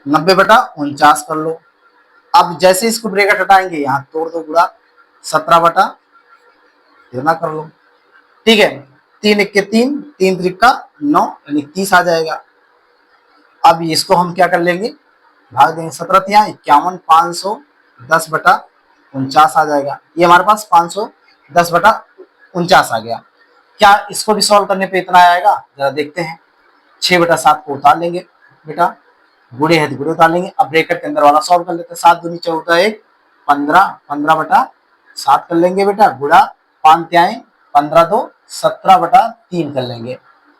90/49 कर लो। अब जैसे इसको ब्रैकेट हटाएंगे यहाँ तोड़ दो गुणा 17 इतना कर लो। ठीक है, 3 1 3 3 3 का 9 यानी 30 आ जाएगा। अब इसको हम क्या कर लेंगे, भाग देंगे 17 51 510/49 आ जाएगा। ये हमारे पास 510/49 आ गया। क्या इसको भी सॉल्व करने पे इतना आएगा, जरा देखते हैं। 6/7 को उतार लेंगे बेटा, गुणे है तो गुणे उतार लेंगे। अब ब्रैकेट के अंदर वाला सॉल्व कर लेते हैं। 7 दूनी 14 1 15 15/7 कर लेंगे बेटा, गुणा 5 3 15 2 17/3 कर लेंगे।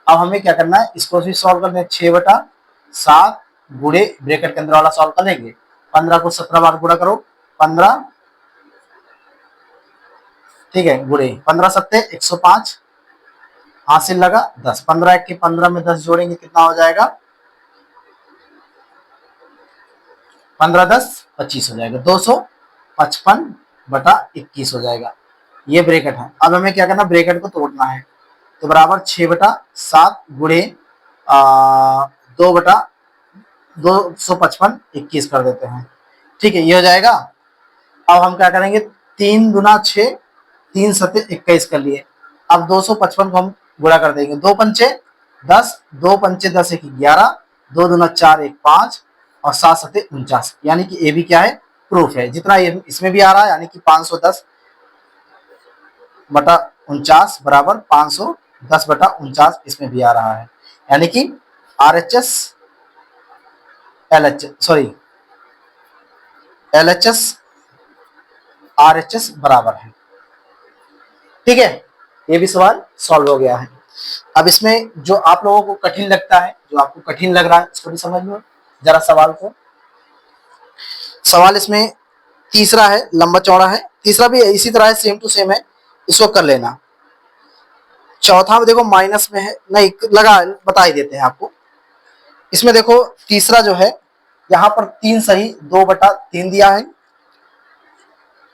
अब हमें क्या करना है, इसको भी सॉल्व करना है। 6/7 गुणे ब्रैकेट के अंदर वाला सॉल्व कर लेंगे। 15 को 17 बार गुणा करो 15, ठीक है, गुणे 15 7 105 हासिल लगा 10। 15 1 के 15 में 10 जोड़ेंगे कितना हो जाएगा 15 10 25 हो जाएगा। 255/21 हो जाएगा। ये ब्रैकेट है। अब हमें क्या करना, ब्रैकेट को तोड़ना है। तो बराबर 6/7 गुणे 2/255 कर देते हैं। ठीक है, ये हो जाएगा। अब हम क्या करेंगे, 3 दूना 6 3 7 21 कर लिए। अब 255 को हम गुणा कर देंगे। 2 पंचे 10 2 पंचे 10 1 11 2 दूना 4 1 5 और 7 7 49, यानी कि ये भी क्या है प्रूफ है। जितना ये इसमें भी आ रहा है यानी कि 510/49 बराबर 510/49 इसमें भी आ रहा है। यानी कि RHS LHS RHS बराबर है। ठीक है, ये भी सवाल सॉल्व हो गया है। अब इसमें जो आप लोगों को कठिन लगता है, जो आपको कठिन लग रहा है, इसको भी समझ लो जरा सवाल को। सवाल इसमें तीसरा है, लंबा चौड़ा है। तीसरा भी इसी तरह है, सेम टू सेम है, इसको कर लेना। चौथा में देखो माइनस में है, नहीं लगा बता ही देते हैं आपको। इसमें देखो तीसरा जो है यहाँ पर 3 सही 2/3 दिया है,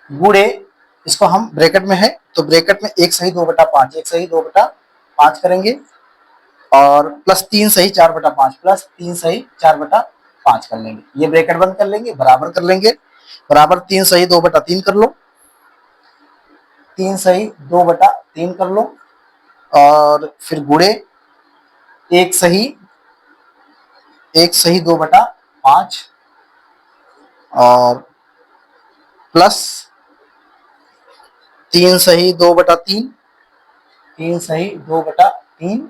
गुणे इसको हम ब्रैकेट में है तो ब्रैकेट में 1 सही 2/5 1 सही 2/5 करेंगे और प्लस 3 सही 4/5 प्लस 3 सही 4/5 कर लेंगे। ये ब्रैकेट बंद कर लेंगे, बराबर कर लेंगे, बराबर 3 सही 2/3 कर लो, 3 सही 2/3 कर लो, और फिर गुणे 1 सही 2/5 और प्लस 3 सही 2/3, 3 सही 2/3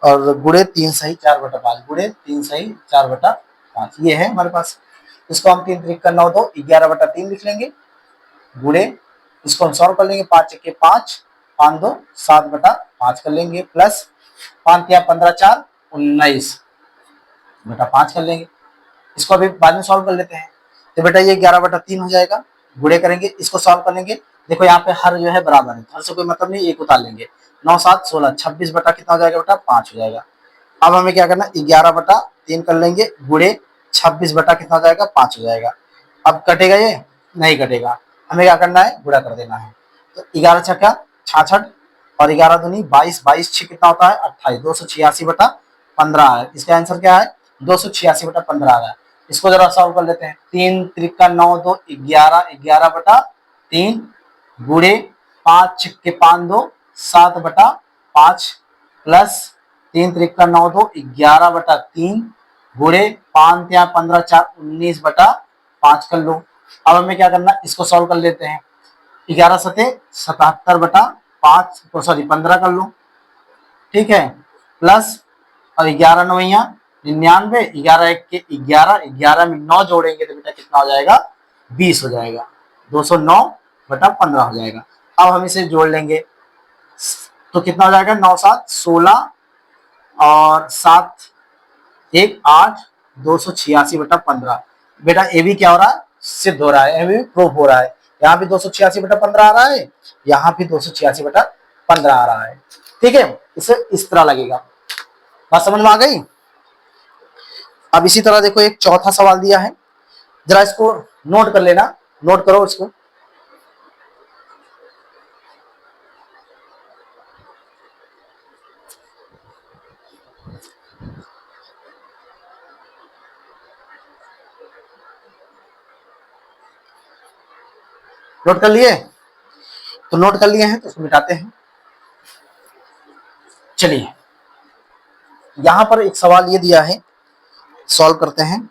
और गुणे 3 सही 4/5, गुणे 3 सही 4/5, ये है हमारे पास। इसको हम 3 त्रिक का 9 2 11/3 लिख लेंगे, गुणे इसको हम सॉल्व कर लेंगे, 5 1 5 5 2 7/5 कर लेंगे, प्लस 5 या 15 4 19/5 कर लेंगे। इसको अभी बाद में सॉल्व कर लेते हैं। तो बेटा ये 11/3 हो जाएगा, गुणे करेंगे, इसको सॉल्व कर लेंगे। देखो यहाँ पे हर जो है बराबर है, हर से कोई मतलब नहीं, एक उतार लेंगे, 9 7 16 26 बटा कितना हो जाएगा बेटा 5 हो जाएगा। अब हमें क्या करना, 11/3 कर लेंगे, गुणे 26 बटा कितना हो जाएगा 5 हो जाएगा। अब कटेगा, ये नहीं कटेगा, हमें क्या करना है, गुणा कर देना है। तो 11 छक्का 66 और 11 दूनी 22, 22 6 कितना होता है 28, 286/15 है। इसका आंसर क्या है 286/15 आ रहा है। इसको जरा सॉल्व कर लेते हैं। 3 त्रिका 9 2 11, 11/3 गुणे 5 छक्के 5 2 7/5 प्लस 3 त्रिका 9 2 11/3 गुणे 5 या 15 4 19/5 कर लो। अब हमें क्या करना, इसको सॉल्व कर लेते हैं। 11 सते 77/5, सॉरी 15 कर लो, ठीक है, प्लस और 11 9 99, 11 1 के 11, 11 में 9 जोड़ेंगे तो बेटा कितना हो जाएगा 20 हो जाएगा, 209/15 हो जाएगा। अब हम इसे जोड़ लेंगे तो कितना हो जाएगा 9 7 16 और 7 1 8, 286/15। बेटा ये भी क्या हो रहा है, सिद्ध हो रहा है, ये भी प्रूफ हो रहा है। यहाँ भी 286/15 आ रहा है, यहाँ भी 286/15 आ रहा है, ठीक है। इसे इस तरह लगेगा, बात समझ में आ गई। अब इसी तरह देखो एक चौथा सवाल दिया है, जरा इसको नोट कर लेना, नोट करो इसको। नोट कर लिए, तो नोट कर लिए हैं तो इसको मिटाते हैं। चलिए यहां पर एक सवाल ये दिया है, सॉल्व करते हैं।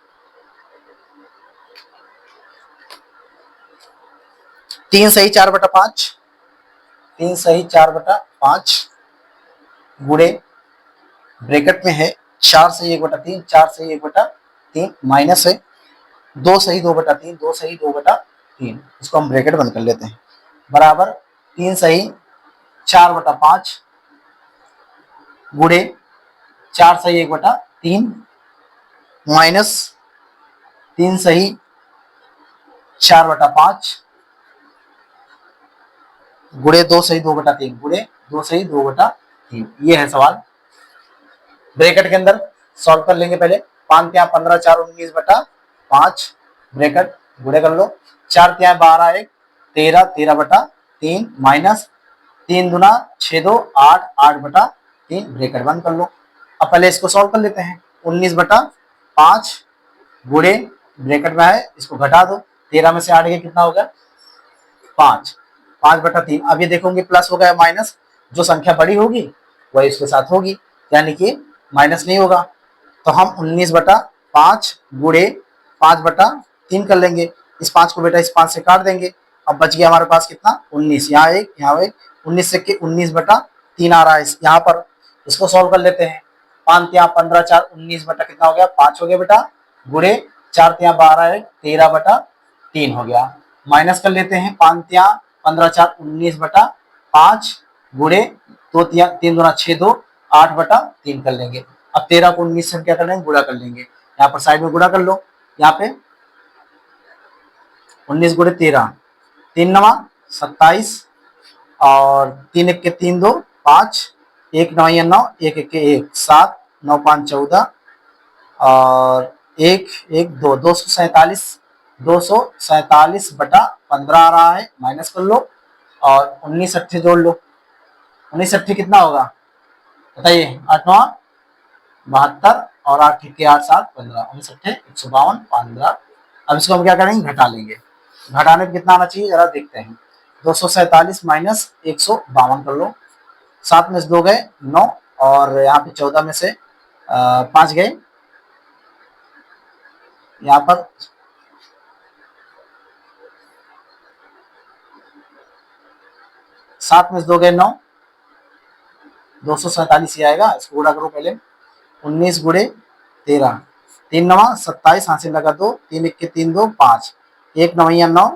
3 सही 4/5, 3 सही 4/5 गुणे ब्रैकेट में है 4 सही 1/3, 4 सही 1/3 माइनस है 2 सही 2/3, 2 सही 2/3, इसको हम ब्रैकेट बंद कर लेते हैं, बराबर 3 सही 4/5 गुणे 4 सही 1/3 माइनस 3 सही 4/5 गुणे 2 सही 2/3, गुणे 2 सही 2/3, ये है सवाल। ब्रैकेट के अंदर सॉल्व कर लेंगे पहले, 5 या 15 4 19/5 ब्रैकेट गुणे कर लो, 4 या 12 1 13, 13/3 माइनस 3 दूना 6 2 8, 8/3 ब्रैकेट बंद कर लो। अब पहले इसको सॉल्व कर लेते हैं, 19/5 गुणे ब्रैकेट में है, इसको घटा दो, 13 में से 8 गया कितना होगा 5, 5/3। अब ये देखोगे प्लस होगा या माइनस, जो संख्या बड़ी होगी वही इसके साथ होगी, यानी कि माइनस नहीं होगा। तो हम 19/5 गुणे 5/3 कर लेंगे, इस 5 को बेटा इस 5 से काट देंगे, अब बच गया हमारे पास कितना 19, यहाँ एक यहाँ एक, 19 से 19/3 आ रहा है यहाँ पर। इसको सॉल्व कर लेते हैं, 5 या 15 4 19 बटा कितना हो गया 5 हो गया बेटा, गुणे 4 या 12 1 13/3 हो गया, माइनस कर लेते हैं 5 या 15 4 19/5 गुणे 2 3 दूना 6 2 8/3 कर लेंगे। अब 13 को 19 से क्या कर लेंगे गुणा कर लेंगे, यहाँ पर साइड में गुणा कर लो, यहाँ पे 19 गुणे 13 3 9 27 और 3 1 के 3 2 5 1 9 9 1 1 के 1 7 9 5 14 और 1 1 2 247 247/15 आ रहा है, माइनस कर लो और 19 अट्ठे जोड़ लो, 19 अट्ठे कितना होगा बताइए, 8 9 72 और 8 के 8 7 15 59 152 15। अब इसको हम क्या करेंगे, घटा लेंगे। घटाने पे कितना आना चाहिए जरा देखते हैं। 247 माइनस 152 कर लो। 7 में से 2 गए 9, और यहाँ पे 14 में से 5 गए, यहाँ पर 7 में से 2 गए 9, 247 ही आएगा। इसको गुणा करो पहले। 19 गुणे 13, 3 9 27, हाथ से लगा 2, 3 1 के 3 2 5, 1 9 9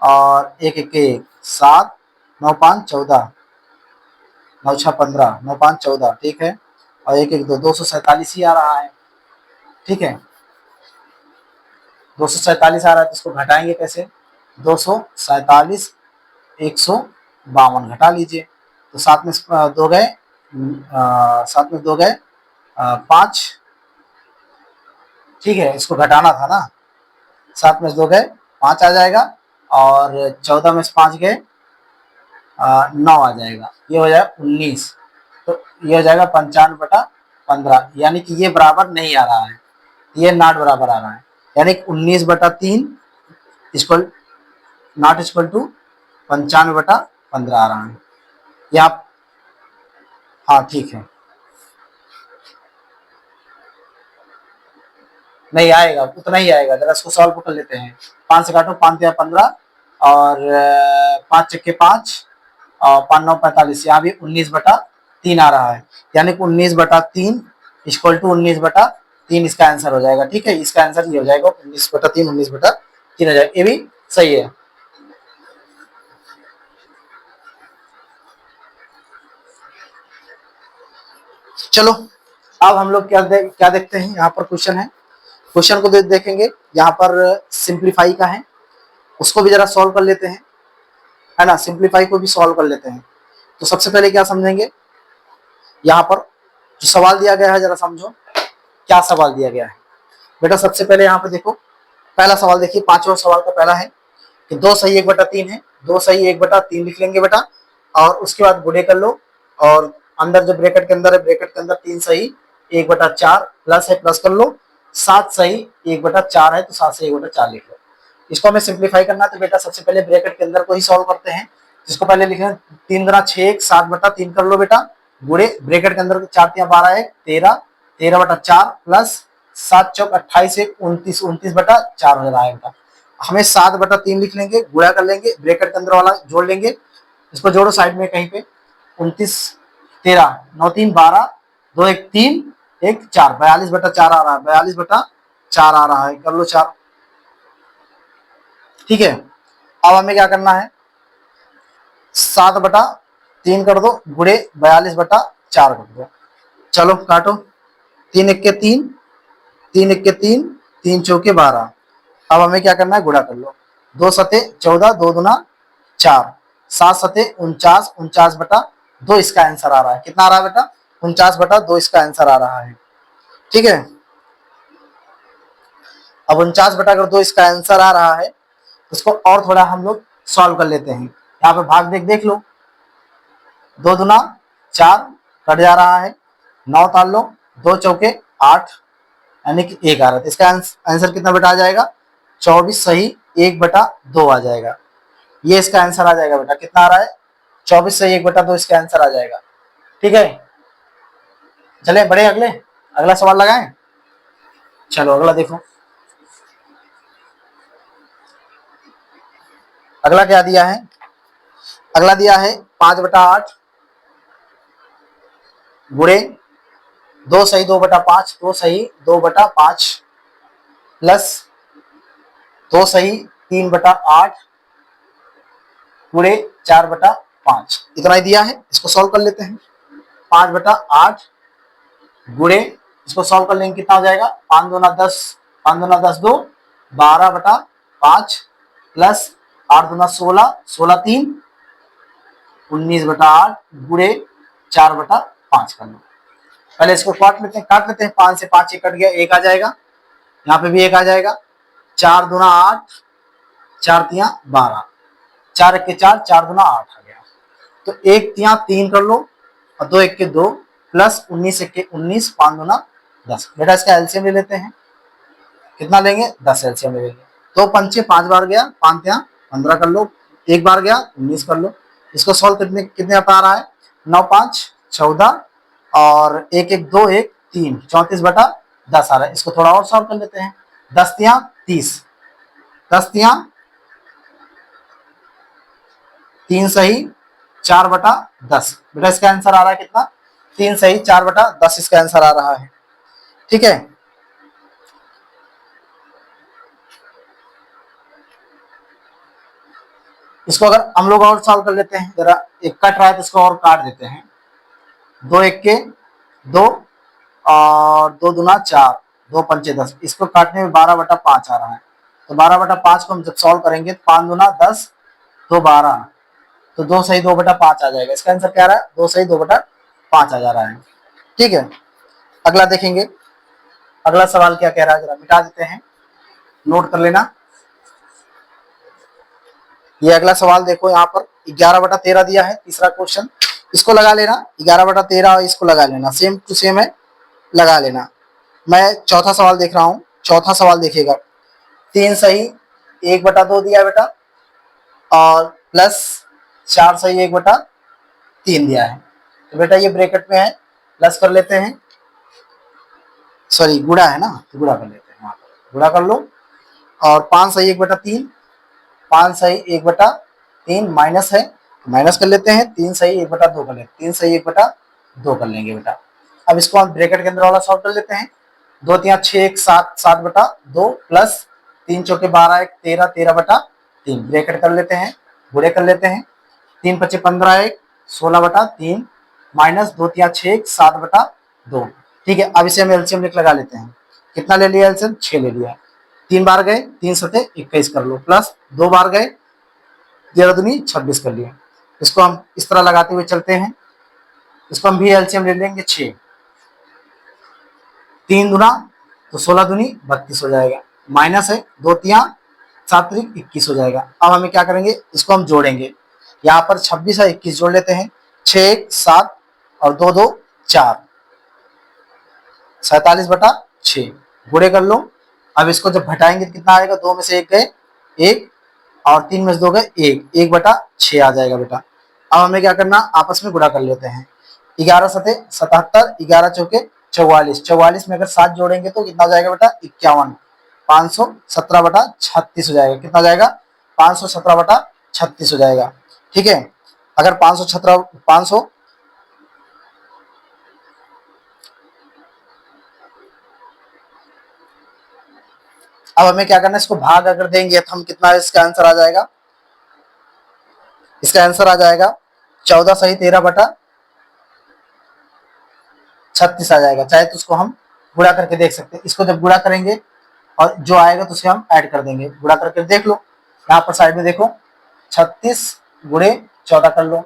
और 1 1 के 1 7, 9 5 14, 9 6 15, 9 5 14, ठीक है। और 1 1 2, 247 ही आ रहा है, ठीक है। 247 आ रहा है तो इसको घटाएंगे कैसे, 247 152 घटा लीजिए। तो 7 में 2 गए 7 में 2 गए 5, ठीक है। इसको घटाना था ना, 7 में से 2 गए 5 आ जाएगा, और 14 में से 5 गए 9 आ जाएगा। ये हो जाएगा 19। तो ये हो जाएगा 95/15, यानी कि ये बराबर नहीं आ रहा है, ये नॉट बराबर आ रहा है। यानी 19/3 इक्वल नॉट इक्वल टू 95/15 आ रहा है। यहाँ हाँ ठीक है, नहीं आएगा, उतना ही आएगा। जरा इसको सॉल्व कर लेते हैं। 5 से काटो, 5 या 15, और 5 चक्के 5, और 5 9 45, यहाँ भी 19/3 आ रहा है। यानी कि 19/3 इक्वल टू 19/3 इसका आंसर हो जाएगा, ठीक है। इसका आंसर ये हो जाएगा 19/3, 19/3 हो जाएगा। ये भी सही है। चलो अब हम लोग क्या देखते हैं, यहाँ पर क्वेश्चन है। क्वेश्चन को देखेंगे, यहाँ पर सिंप्लीफाई का है, उसको भी जरा सॉल्व कर लेते हैं, है ना। सिंप्लीफाई को भी सॉल्व कर लेते हैं। तो सबसे पहले क्या समझेंगे, यहाँ पर जो सवाल दिया गया है जरा समझो क्या सवाल दिया गया है। बेटा सबसे पहले यहाँ पे देखो, पहला सवाल देखिए, 5वां सवाल का पहला है कि 2 सही 1/3 है, 2 सही 1/3 लिख लेंगे बेटा, और उसके बाद गुणे कर लो, और अंदर जो ब्रैकेट के अंदर है, ब्रैकेट के अंदर 3 सही 1/4 प्लस है, प्लस कर लो। 7 सही 1/4 है, तो 7 से 1/4 लिख लो। इसको हमें सिंप्लीफाई करना है, तो बेटा सबसे पहले ब्रैकेट के अंदर को ही सॉल्व करते हैं। जिसको पहले लिखे 3 गुना 6 7/3 कर लो बेटा, गुणे ब्रैकेट के अंदर 4 3 12 है 13, 13/4 प्लस 7 चौक 28 1 29, 29/4 हो रहा है बेटा। हमें 7/3 लिख लेंगे, गुणा कर लेंगे, ब्रैकेट के अंदर वाला जोड़ लेंगे, इसको जोड़ो साइड में कहीं पे। 29 13 9 3 12, 2 1 3 1 4, 42/4 आ रहा है, 42/4 आ रहा है, कर लो 4, ठीक है। अब हमें क्या करना है, 7/3 कर दो, गुणे 42/4 कर दो। चलो काटो, 3 1 के 3, 3 1 के 3, 3 चौके 12। अब हमें क्या करना है, गुणा कर लो। 2 सते 14, 2 दूना 4, 7 सते 49, 49/2 इसका आंसर आ रहा है। कितना आ रहा है बेटा, 49/2 इसका आंसर आ रहा है, ठीक है। अब 49/2 इसका आंसर आ रहा है, उसको और थोड़ा हम लोग सॉल्व कर लेते हैं। यहाँ पे भाग देख लो, 2 दूना 4 कट जा रहा है, 9 ताल लो, 2 चौके 8, यानी कि 1 आ रहा है। इसका आंसर कितना बेटा आ जाएगा, 24 सही 1/2 आ जाएगा। ये इसका आंसर आ जाएगा बेटा, कितना आ रहा है, 24 सही 1/2 इसका आंसर आ जाएगा, ठीक है। चले बड़े अगले, अगला सवाल लगाएं। चलो अगला देखो, अगला क्या दिया है। अगला दिया है 5/8 गुणे 2 सही 2/5, 2 सही 2/5 प्लस 2 सही 3/8 गुणे 4/5, इतना ही दिया है। इसको सॉल्व कर लेते हैं। 5/8 गुणे, इसको सॉल्व कर लेंगे, कितना हो जाएगा, 5 दूना 10, 5 दूना 10 2, 12/5 प्लस 8 दूना 16, 16 3 19/8 गुणे 4/5 कर लो। पहले इसको काट लेते हैं। 5 से 5 कट गया, 1 आ जाएगा, यहाँ पे भी 1 आ जाएगा। 4 दूना 8, 4 तिया 12, 4 1 के 4, 4 दूना 8 आ गया। तो 1 तिया 3 कर लो, और 2 1 के 2 प्लस 19 1 के 19, 5 दूना 10। बेटा इसका एलसीएम ले लेते हैं, कितना लेंगे 10 एलसीएम ले लेंगे। तो पंचे 5 बार गया, 5 यहाँ 15 कर लो, एक बार गया 19 कर लो। इसको सॉल्व कितने कितने आ रहा है, 9 5 14 और 1 1 2 1 3 34/10 आ रहा है। इसको थोड़ा और सॉल्व कर लेते हैं, 10 तिया 30, 10 तिया 3 सही 4/10। बेटा इसका आंसर आ रहा है कितना, 3 सही 4/10 इसका आंसर आ रहा है। ठीक है, इसको अगर हम लोग और सॉल्व कर लेते हैं, जरा एक कट रहा है तो इसको और काट देते हैं। 2 1 के 2 और 2 दूना 4, 2 पंचे 10, इसको काटने में 12/5 आ रहा है। तो 12/5 को हम जब सॉल्व करेंगे 5 दूना 10, 2 12, तो 2 सही 2/5 आ जाएगा। इसका आंसर क्या आ रहा है, 2 सही 2/5 आ जा रहा है। ठीक है, अगला देखेंगे, अगला सवाल क्या कह रहा है, जरा मिटा देते हैं, नोट कर लेना। ये अगला सवाल देखो, यहाँ पर 11/13 दिया है, तीसरा क्वेश्चन, इसको लगा लेना। 11/13 और इसको लगा लेना, सेम टू सेम है, लगा लेना। मैं चौथा सवाल देख रहा हूँ, चौथा सवाल देखिएगा, 3 सही 1/2 दिया बेटा और प्लस 4 सही 1/3 दिया है। तो बेटा ये ब्रैकेट में है, प्लस कर लेते हैं, सॉरी गुणा है ना, तो गुणा कर लेते हैं, गुणा कर लो। और 5 सही 1/3, 5 सही 1/3 माइनस है, माइनस कर लेते हैं, 3 सही 1/2 कर लेते हैं, 3 सही 1/2 कर लेंगे बेटा। अब इसको हम ब्रैकेट के अंदर वाला सॉल्व कर लेते हैं, 2 3 6 1 7, 7/2 प्लस 3 चौके 12 1 13, 13/3 ब्रैकेट कर लेते हैं, गुणे कर लेते हैं, 3 5 15 1 16/3 माइनस 2 3 6 1 7/2। ठीक है, अब इसे हम एलसीएम लगा लेते हैं, कितना ले लिया एलसीएम, 6 ले लिया। 3 बार गए 3 सते 21 कर लो, प्लस 2 बार गए 13 दूनी 26 कर लिया। इसको हम इस तरह लगाते हुए चलते हैं, इसको हम भी एलसीएम ले लेंगे, 6 3 दूना तो 16 दूनी 32 हो जाएगा, माइनस है 2 तिया 7 त्रिक 21 हो जाएगा। अब हमें क्या करेंगे, इसको हम जोड़ेंगे, यहाँ पर 26 है 21 जोड़ लेते हैं, 6 1 7 और 2 2 4, 47/6 गुणे कर लो। अब इसको जब घटाएंगे तो कितना आएगा, 2 में से 1 गए 1 और 3 में से 2 गए 1, 1/6 आ जाएगा बेटा। अब हमें क्या करना, आपस में गुणा कर लेते हैं, 11 सते 77, 11 चौके 44, 44 में अगर 7 जोड़ेंगे तो कितना हो जाएगा बेटा, 51, 517/36 हो जाएगा। कितना हो जाएगा, 517/36 हो जाएगा। ठीक है, अगर 517 500 अब हमें क्या करना है, इसको भाग अगर देंगे तो हम कितना, इसका आंसर आ जाएगा, इसका आंसर आ जाएगा 14 सही 13/36 आ जाएगा। चाहे तो उसको हम गुणा करके देख सकते हैं, इसको जब गुणा करेंगे और जो आएगा तो उसे हम ऐड कर देंगे, गुणा करके देख लो। यहाँ पर साइड में देखो, 36 गुणे 14 कर लो,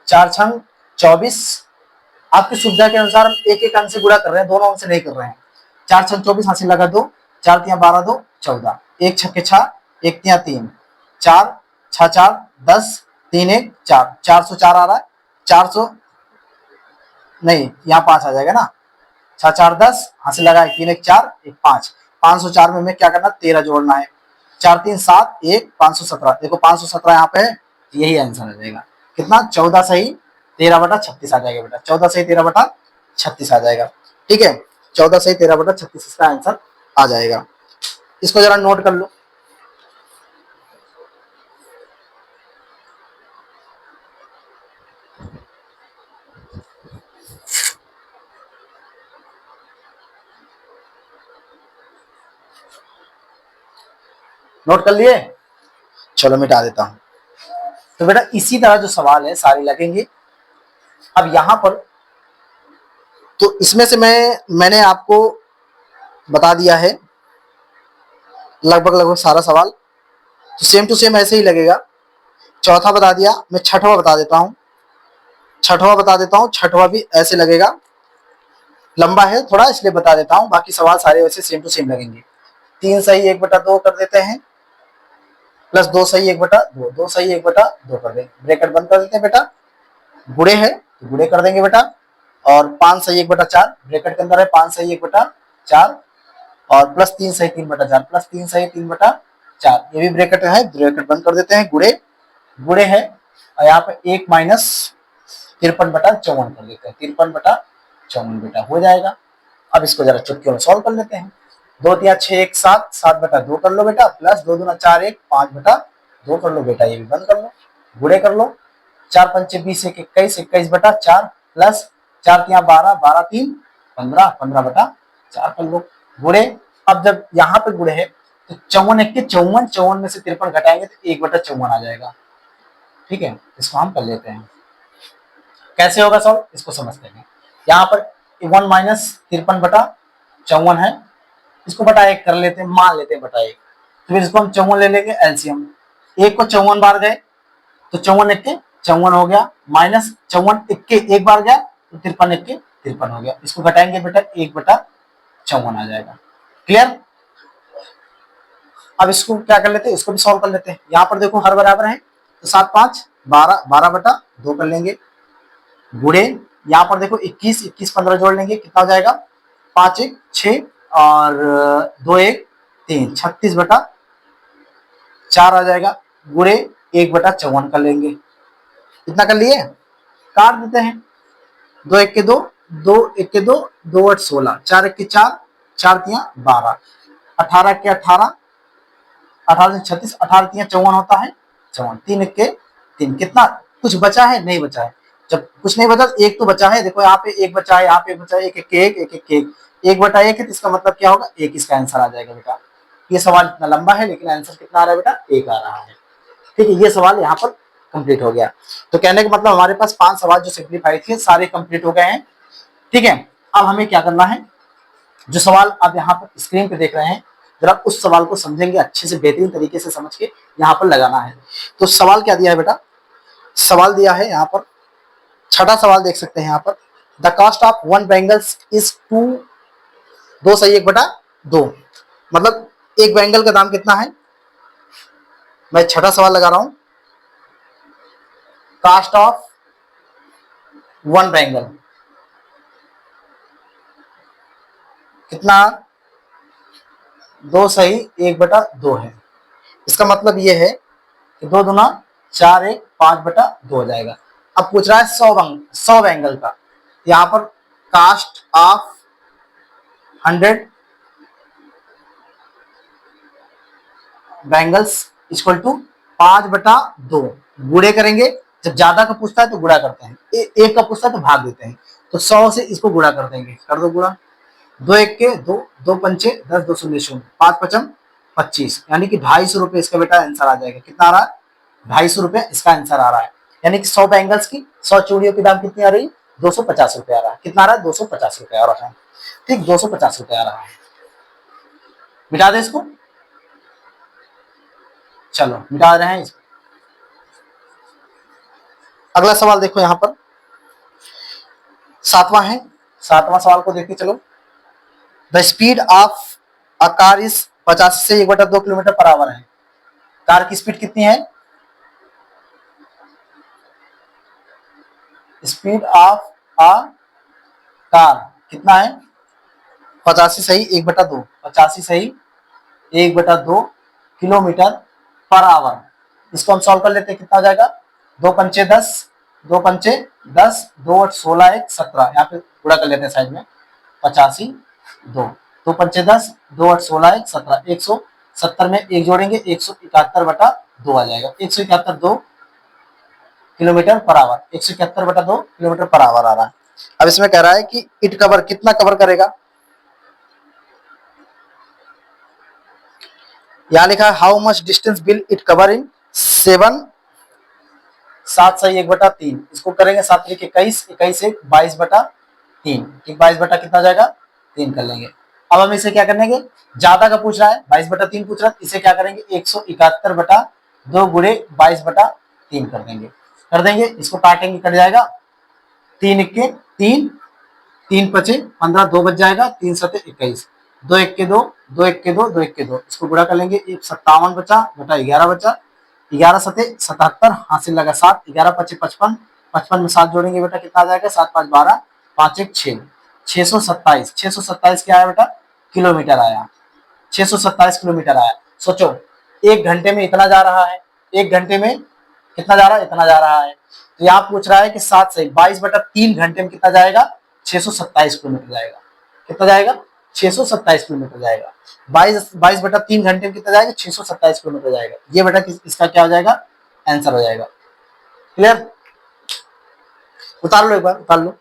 4 छंग 24। आपकी सुविधा के अनुसार हम एक एक अंक से गुणा कर रहे हैं, दोनों अंक से नहीं कर रहे हैं। 4 छंग 24 हासिल लगा 2, 4 तिया 12 2 14, 1 छक्के 6 1 तिया 3, 4 6 4 10 3 1 4, 404 आ रहा है, 400 नहीं यहाँ 5 आ जाएगा ना, 6 4 10 हासिल लगा 3 1 4 1 5, 504 में हमें क्या करना, 13 जोड़ना है, 4 3 7 1 517, देखो 517 यहाँ पे है, यही आंसर आ जाएगा। कितना, 14 सही 13/36 आ जाएगा बेटा, 14 सही 13/36 आ जाएगा। ठीक है, 14 सही 13/36 इसका आंसर आ जाएगा। इसको जरा नोट कर लो। नोट कर लिए, चलो मिटा देता हूं। तो बेटा इसी तरह जो सवाल है सारे लगेंगे। अब यहां पर तो इसमें से मैंने आपको बता दिया है लगभग लगभग सारा सवाल, तो सेम टू सेम ऐसे ही लगेगा। चौथा बता दिया, मैं छठवां बता देता हूं, छठवां भी ऐसे लगेगा, लंबा है थोड़ा इसलिए बता देता हूं, बाकी सवाल सारे वैसे सेम टू सेम लगेंगे। 3 सही 1/2 कर देते हैं, प्लस 2 सही 1/2, 2 सही 1/2 कर देंगे, ब्रैकेट बंद कर देते हैं बेटा, गुणे है तो गुणे कर देंगे बेटा। और 5 सही 1/4 ब्रैकेट के अंदर है, 5 सही 1/4 4 और प्लस 3 सही 3/4 प्लस 3 सही 3/4, ये भी ब्रैकेट है, ब्रैकेट बंद कर देते हैं, गुड़े गुड़े है और यहाँ पे 1 माइनस 53/54 कर देते हैं, 53/54 बेटा हो जाएगा। अब इसको जरा चुटकियों में सॉल्व कर लेते हैं। 2 तिया 6 1 7 7/2 कर लो बेटा, प्लस 2 दूना 4 1 5/2 कर लो बेटा, ये भी बंद कर लो, गुड़े कर लो। 4 पंचे 20 1 21 21/4 प्लस 4 तिया 12 12 3 15 15/4 कर लो, गुड़े। अब जब यहाँ पे गुड़े है तो 54 1 54, 54 में से 53 घटाएंगे तो 1/54 आ जाएगा। ठीक है, इसको हम कर लेते हैं। कैसे होगा सॉल्व, इसको समझते हैं। यहाँ पर 1 माइनस 53/54 है, इसको बटा 1 कर लेते हैं, मान लेते हैं बटा 1, तो फिर इसको हम 54 ले लेंगे एलसीएम। 1 को 54 बार गए तो 54 1 54 हो गया, माइनस 54 1 बार गया तो 53 1 53 हो गया, इसको घटाएंगे बेटा 1/54 आ जाएगा। क्लियर। अब इसको क्या कर लेते हैं, इसको भी सॉल्व कर लेते हैं। यहाँ पर देखो हर बराबर है तो 7 5 12 12/2 कर लेंगे, गुड़े यहाँ पर देखो 21 21 15 जोड़ लेंगे, कितना हो जाएगा 5 1 6 और 2 1 3 36/4 आ जाएगा, गुड़े 1/54 कर लेंगे, इतना कर लिए, काट देते हैं। 2 1 के 2 2 1 के 2 2 8 16 4 1 के 4 4 तिया 12 18 के 18 18 से 36 18 तिया 54 होता है 54, 3 1 के 3, कितना कुछ बचा है, नहीं बचा है। जब कुछ नहीं बचा एक तो बचा है, देखो यहाँ पे एक बचा है, यहाँ पे एक बचा है, 1 1 के 1 1 1 के 1 1/1 है, तो इसका मतलब क्या होगा 1, इसका आंसर आ जाएगा बेटा। ये सवाल इतना लंबा है लेकिन आंसर कितना आ रहा है बेटा 1 आ रहा है। ठीक है, ये सवाल यहाँ पर कंप्लीट हो गया। तो कहने का मतलब हमारे पास 5 सवाल जो सिंप्लीफाई थे सारे कंप्लीट हो गए हैं। ठीक है, अब हमें क्या करना है, जो सवाल आप यहाँ पर स्क्रीन पे देख रहे हैं जरा उस सवाल को समझेंगे अच्छे से, बेहतरीन तरीके से समझ के यहाँ पर लगाना है। तो सवाल क्या दिया है बेटा, सवाल दिया है यहाँ पर, छठा सवाल देख सकते हैं यहाँ पर, the cost of one bangles is 2 सही 1/2, मतलब एक बैंगल का दाम कितना है। मैं छठा सवाल लगा रहा हूं, कॉस्ट ऑफ वन बैंगल कितना, 2 सही 1/2 है। इसका मतलब ये है कि 2 दूना 4 1 5/2 हो जाएगा। अब पूछ रहा है 100 बैंगल का, यहाँ पर cost of 100 bangles equal to 5/2, गुड़े करेंगे। जब ज्यादा का पूछता है तो गुड़ा करते हैं, एक का पूछता है तो भाग देते हैं, तो 100 से इसको गुड़ा कर देंगे, कर दो गुड़ा। 2 1 के 2 2 पंचे 10 2 शून्य 0 5 5 25, यानी कि 250 रुपए इसका बेटा आंसर आ जाएगा। कितना आ रहा है 250 रुपए इसका आंसर आ रहा है, यानी कि 100 बैंगल्स की 100 चूड़ियों की दाम कितनी आ रही है 250 रुपए आ रहा है। कितना आ रहा है 250 रुपए आ रहा है। ठीक, 250 रुपए आ रहा है। मिटा दे इसको, चलो मिटा रहे हैं इसको। अगला सवाल देखो यहाँ पर, सातवां है, सातवां सवाल को देखते चलो। The speed of a car is 85 से 1/2 किलोमीटर पर आवर है। कार की स्पीड कितनी है, स्पीड ऑफ अ कार कितना है 85 सही 1/2, 85 सही 1/2 किलोमीटर पर आवर। इसको हम सॉल्व कर लेते हैं, कितना आ जाएगा 2 पंचे 10 2 पंचे 10 2 8 16 1 17, यहाँ पे पूरा कर लेते हैं साइड में 85 2 पंचे 10 2 8 16 1 17, 170 में 1 जोड़ेंगे 171/2 आ जाएगा। 171 kilometre per hour, 171/2 kilometre per hour आ रहा है। अब इसमें कह रहा है कि इट कवर कितना कवर करेगा, यहां लिखा है how much distance will it cover in 7 सही 1/3, इसको करेंगे 7 3 21 21 1 22/3, ठीक 22 कितना जाएगा 3 कर लेंगे। अब हम इसे क्या करेंगे, ज्यादा का पूछ रहा है 22/3 पूछ रहा है, इसे क्या करेंगे 171/2 गुणे 22/3 कर देंगे, इसको काटेंगे कट जाएगा 3 1 3 3 5 15 2 बच जाएगा, 3 7 21 2 1 के 2 2 1 के 2 2 1 के 2, इसको गुणा कर लेंगे 57 बचा बटा 11 बचा, 11 7 77 हासिल लगा 7, 11 5 55 55 में 7 जोड़ेंगे बेटा कितना आ जाएगा 7 5 12 5 1 6 627 627 क्या है बेटा किलोमीटर आया, 627 किलोमीटर आया। सोचो 1 घंटे में इतना जा रहा है, 1 घंटे में कितना जा रहा है, इतना जा रहा है। तो यहाँ पूछ रहा है कि 7 से 22/3 घंटे में कितना जाएगा, 627 किलोमीटर जाएगा। कितना जाएगा, 627 किलोमीटर जाएगा। 22/3 घंटे में कितना जाएगा, 627 किलोमीटर जाएगा। ये बेटा इसका क्या हो जाएगा, आंसर हो जाएगा। क्लियर, उतार लो एक बार, उतार लो।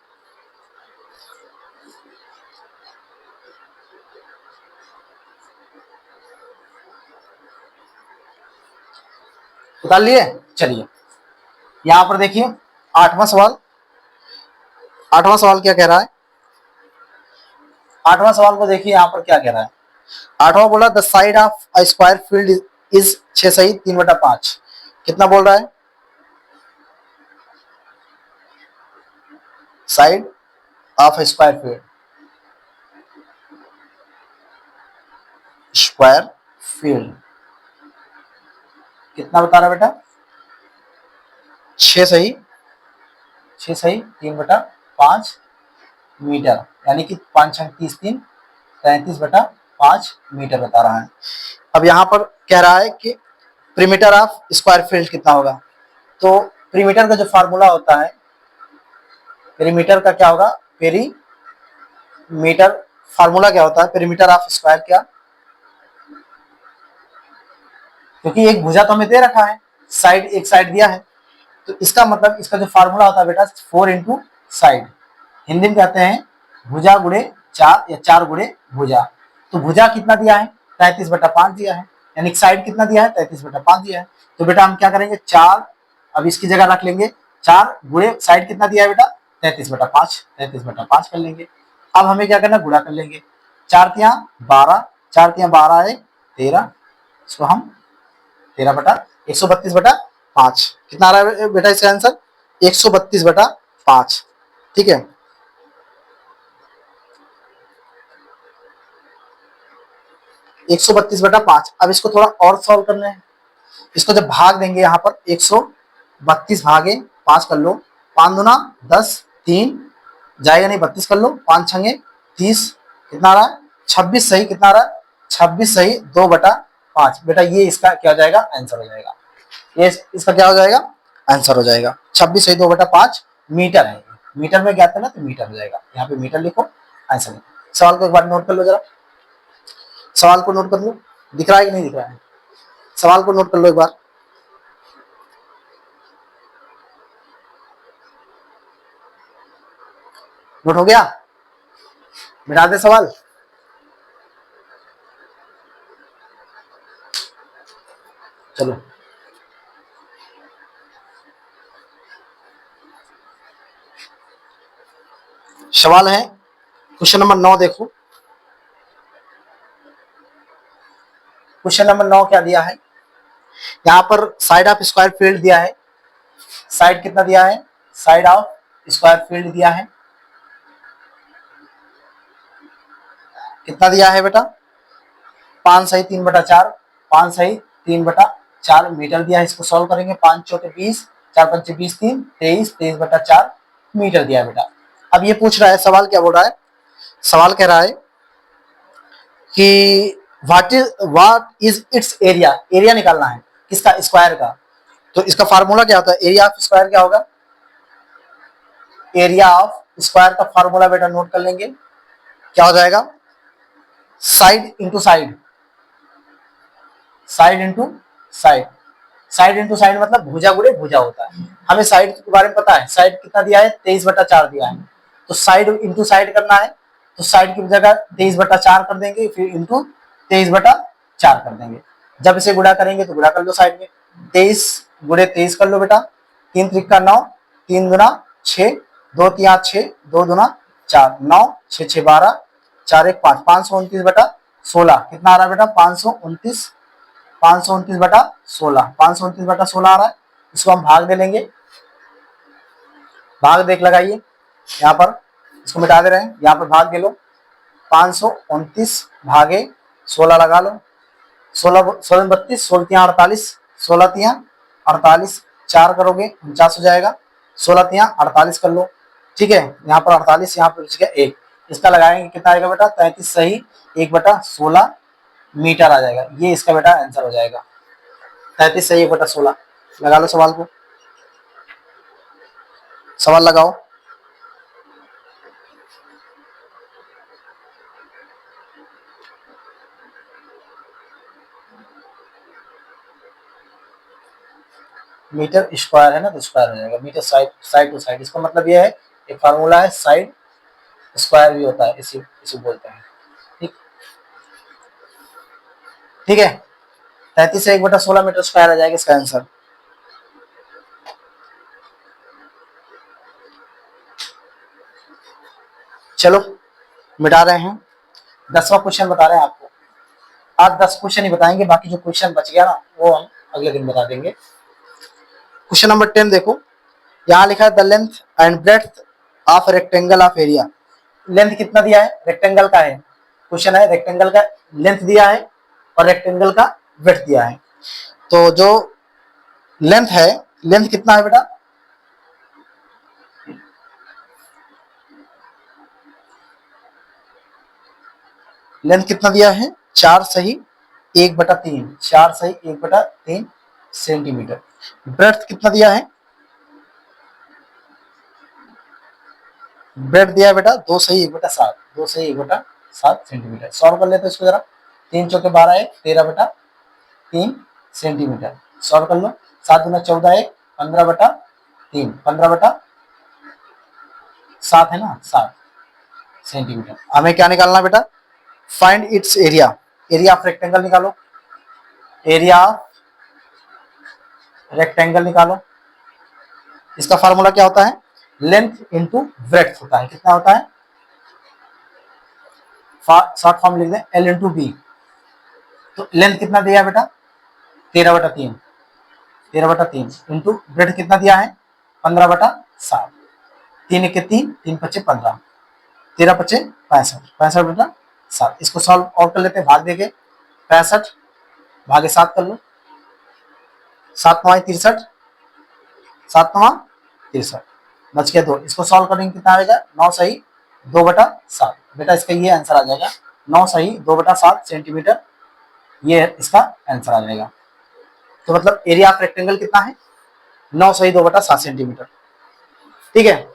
उतार लिए, चलिए यहां पर देखिए 8वां सवाल। 8वां सवाल क्या कह रहा है, 8वां सवाल को देखिए यहां पर क्या कह रहा है। 8वां बोला the side of a square field is 6 सही 3/5। कितना बोल रहा है, side of square field, square field कितना बता रहा है बेटा, 6 सही 3/5 मीटर, यानी कि 5 6 30 3 33/5 मीटर बता रहा है। अब यहां पर कह रहा है कि perimeter ऑफ स्क्वायर फील्ड कितना होगा। तो perimeter का जो फार्मूला होता है, perimeter का क्या होगा, perimeter फार्मूला क्या होता है, perimeter ऑफ स्क्वायर क्या, क्योंकि एक भुजा तो हमें दे रखा है, साइड एक साइड दिया है, तो इसका मतलब इसका जो फार्मूला होता है बेटा 4 इंटू साइड, हिंदी में कहते हैं भुजा गुणे 4 या 4 गुणे भुजा। तो भुजा कितना दिया है, 33/5 दिया है, यानी साइड कितना दिया है, 33/5 दिया है। तो बेटा हम क्या करेंगे, 4 अब इसकी जगह रख लेंगे, 4 गुणे साइड कितना दिया है बेटा, 33/5 कर लेंगे। अब हमें क्या करना, गुणा कर लेंगे, 4 तिया 12, 4 तिया 12 है 13, इसको हम 132/5 कितना आ रहा है बेटा इसका आंसर, 132/5। ठीक है, 132/5। अब इसको थोड़ा और सॉल्व करना है। इसको जब भाग देंगे यहाँ पर 132 भागे 5 कर लो, 5 दूना 10, 3 जाएगा नहीं, 32 कर लो, 5 छंगे 30, कितना आ रहा है 26 सही, कितना आ रहा है 26 सही 2/5। बेटा ये इसका क्या हो जाएगा, आंसर हो जाएगा। ये इसका क्या हो जाएगा, आंसर हो जाएगा। 26 सही 2/5 मीटर है, मीटर में ज्ञात है ना, तो मीटर हो जाएगा। यहाँ पे मीटर लिखो, आंसर लिखो। सवाल को एक बार नोट कर लो जरा, सवाल को नोट कर लो, दिख रहा है कि नहीं दिख रहा है, सवाल को नोट कर लो एक बार। नोट हो गया, मिटा दे सवाल। चलो सवाल है क्वेश्चन नंबर 9, देखो क्वेश्चन नंबर 9 क्या दिया है। यहाँ पर साइड ऑफ स्क्वायर फील्ड दिया है, साइड कितना दिया है, साइड ऑफ स्क्वायर फील्ड दिया है, कितना दिया है बेटा, 5 सही 3/4, 5 सही 3/4 मीटर दिया है। इसको सॉल्व करेंगे, 5 चौके 20, 4 पंचे 20, 3 23, 23/4 मीटर दिया है बेटा। अब ये पूछ रहा है, सवाल क्या बोल रहा है, सवाल कह रहा है कि what is it's area, area निकालना है किसका, स्क्वायर का। तो इसका फार्मूला क्या होता है, एरिया ऑफ स्क्वायर क्या होगा, एरिया ऑफ स्क्वायर का फार्मूला बेटा नोट कर लेंगे, क्या हो जाएगा, side into side, side into side, side into side मतलब भुजा गुणे भुजा होता है। हमें साइड के बारे में पता है, साइड कितना दिया है, 23/4 दिया है, तो साइड इंटू साइड करना है, तो साइड की जगह 23/4 कर देंगे, फिर इंटू 23/4 कर देंगे। जब इसे गुणा करेंगे तो गुणा कर लो साइड में, 23 गुणे 23 कर लो बेटा, 3 त्रिका 9, 3 दूना 6, 2 तिया 6, 2 दूना 4, 9 6 6 12, 4 1 5, 529/16 कितना आ रहा है बेटा, 529, 529/16, 529/16 आ रहा है। इसको हम भाग दे लेंगे, भाग देख लगाइए यहाँ पर, इसको मिटा दे रहे हैं, यहाँ पर भाग दे लो, 529 भागे 16 लगा लो, 16 16 32, 16 तिया 48, 16 तिया 48, 4 करोगे 49 हो जाएगा, 16 तिया 48 कर लो। ठीक है, यहाँ पर 48, यहाँ पर बच गया 1, इसका लगाएंगे कितना आएगा बेटा 33 सही 1/16 मीटर आ जाएगा। ये इसका बेटा आंसर हो जाएगा 33 सही 1/16। लगा लो सवाल को, सवाल लगाओ। मीटर स्क्वायर है ना तो स्क्वायर हो जाएगा, metre side side to side, इसका मतलब ये है एक फार्मूला है साइड स्क्वायर भी होता है, इसी इसी बोलते हैं। ठीक ठीक है, 33 से 1/16 मीटर स्क्वायर आ जाएगा इसका आंसर। चलो मिटा रहे हैं, 10वां क्वेश्चन बता रहे हैं आपको। आज 10 क्वेश्चन ही बताएंगे, बाकी जो क्वेश्चन बच गया ना वो हम अगले दिन बता देंगे। क्वेश्चन नंबर 10 देखो, यहाँ लिखा है the length and breadth of rectangle of area. Length कितना दिया है, रेक्टेंगल का है क्वेश्चन है, रेक्टेंगल का लेंथ दिया है और रेक्टेंगल का ब्रेड्थ दिया है। तो जो लेंथ है, लेंथ कितना है बेटा, लेंथ कितना दिया है 4 सही 1/3, 4 सही 1/3 सेंटीमीटर। ब्रेड्थ कितना दिया है, ब्रेड दिया है बेटा 2 सही 1/7, 2 सही 1/7 सेंटीमीटर। सॉल्व कर लेते इसको जरा, 3 चौके 12 है 13/3 सेंटीमीटर। सॉल्व कर लो, 7 गुना 14 है 15/3, 15/7 है ना 7 सेंटीमीटर। हमें क्या निकालना बेटा, find its area, area of rectangle निकालो, एरिया ऑफ रेक्टेंगल निकालो। इसका फार्मूला क्या होता है, लेंथ इंटू ब्रेड्थ होता है, कितना होता है, शॉर्ट फॉर्म लिख दें L इंटू बी। तो लेंथ कितना दिया बेटा 13/3, 13/3 इंटू ब्रेड कितना दिया है 15/7, 3 1 3, 3 5 15, 13 5 65, 65/7। इसको सॉल्व और कर लेते हैं, भाग देके 65 भागे 7 कर लो, 7 9 63, 7 9 63 बच गया 2। इसको सॉल्व करेंगे कितना आएगा 9 सही 2/7। बेटा इसका ये आंसर आ जाएगा 9 सही 2/7 सेंटीमीटर, ये इसका आंसर आ जाएगा। तो मतलब एरिया ऑफ रेक्टेंगल कितना है 9 सही 2/7 सेंटीमीटर। ठीक है,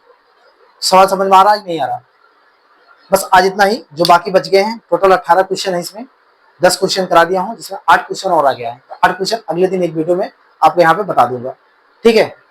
सवाल समझ में आ रहा है नहीं आ रहा, बस आज इतना ही। जो बाकी बच गए हैं टोटल 18 क्वेश्चन है, इसमें 10 क्वेश्चन करा दिया हूं, जिसमें 8 क्वेश्चन और आ गया है। 8 क्वेश्चन अगले दिन एक वीडियो में आपको यहाँ पे बता दूंगा। ठीक है।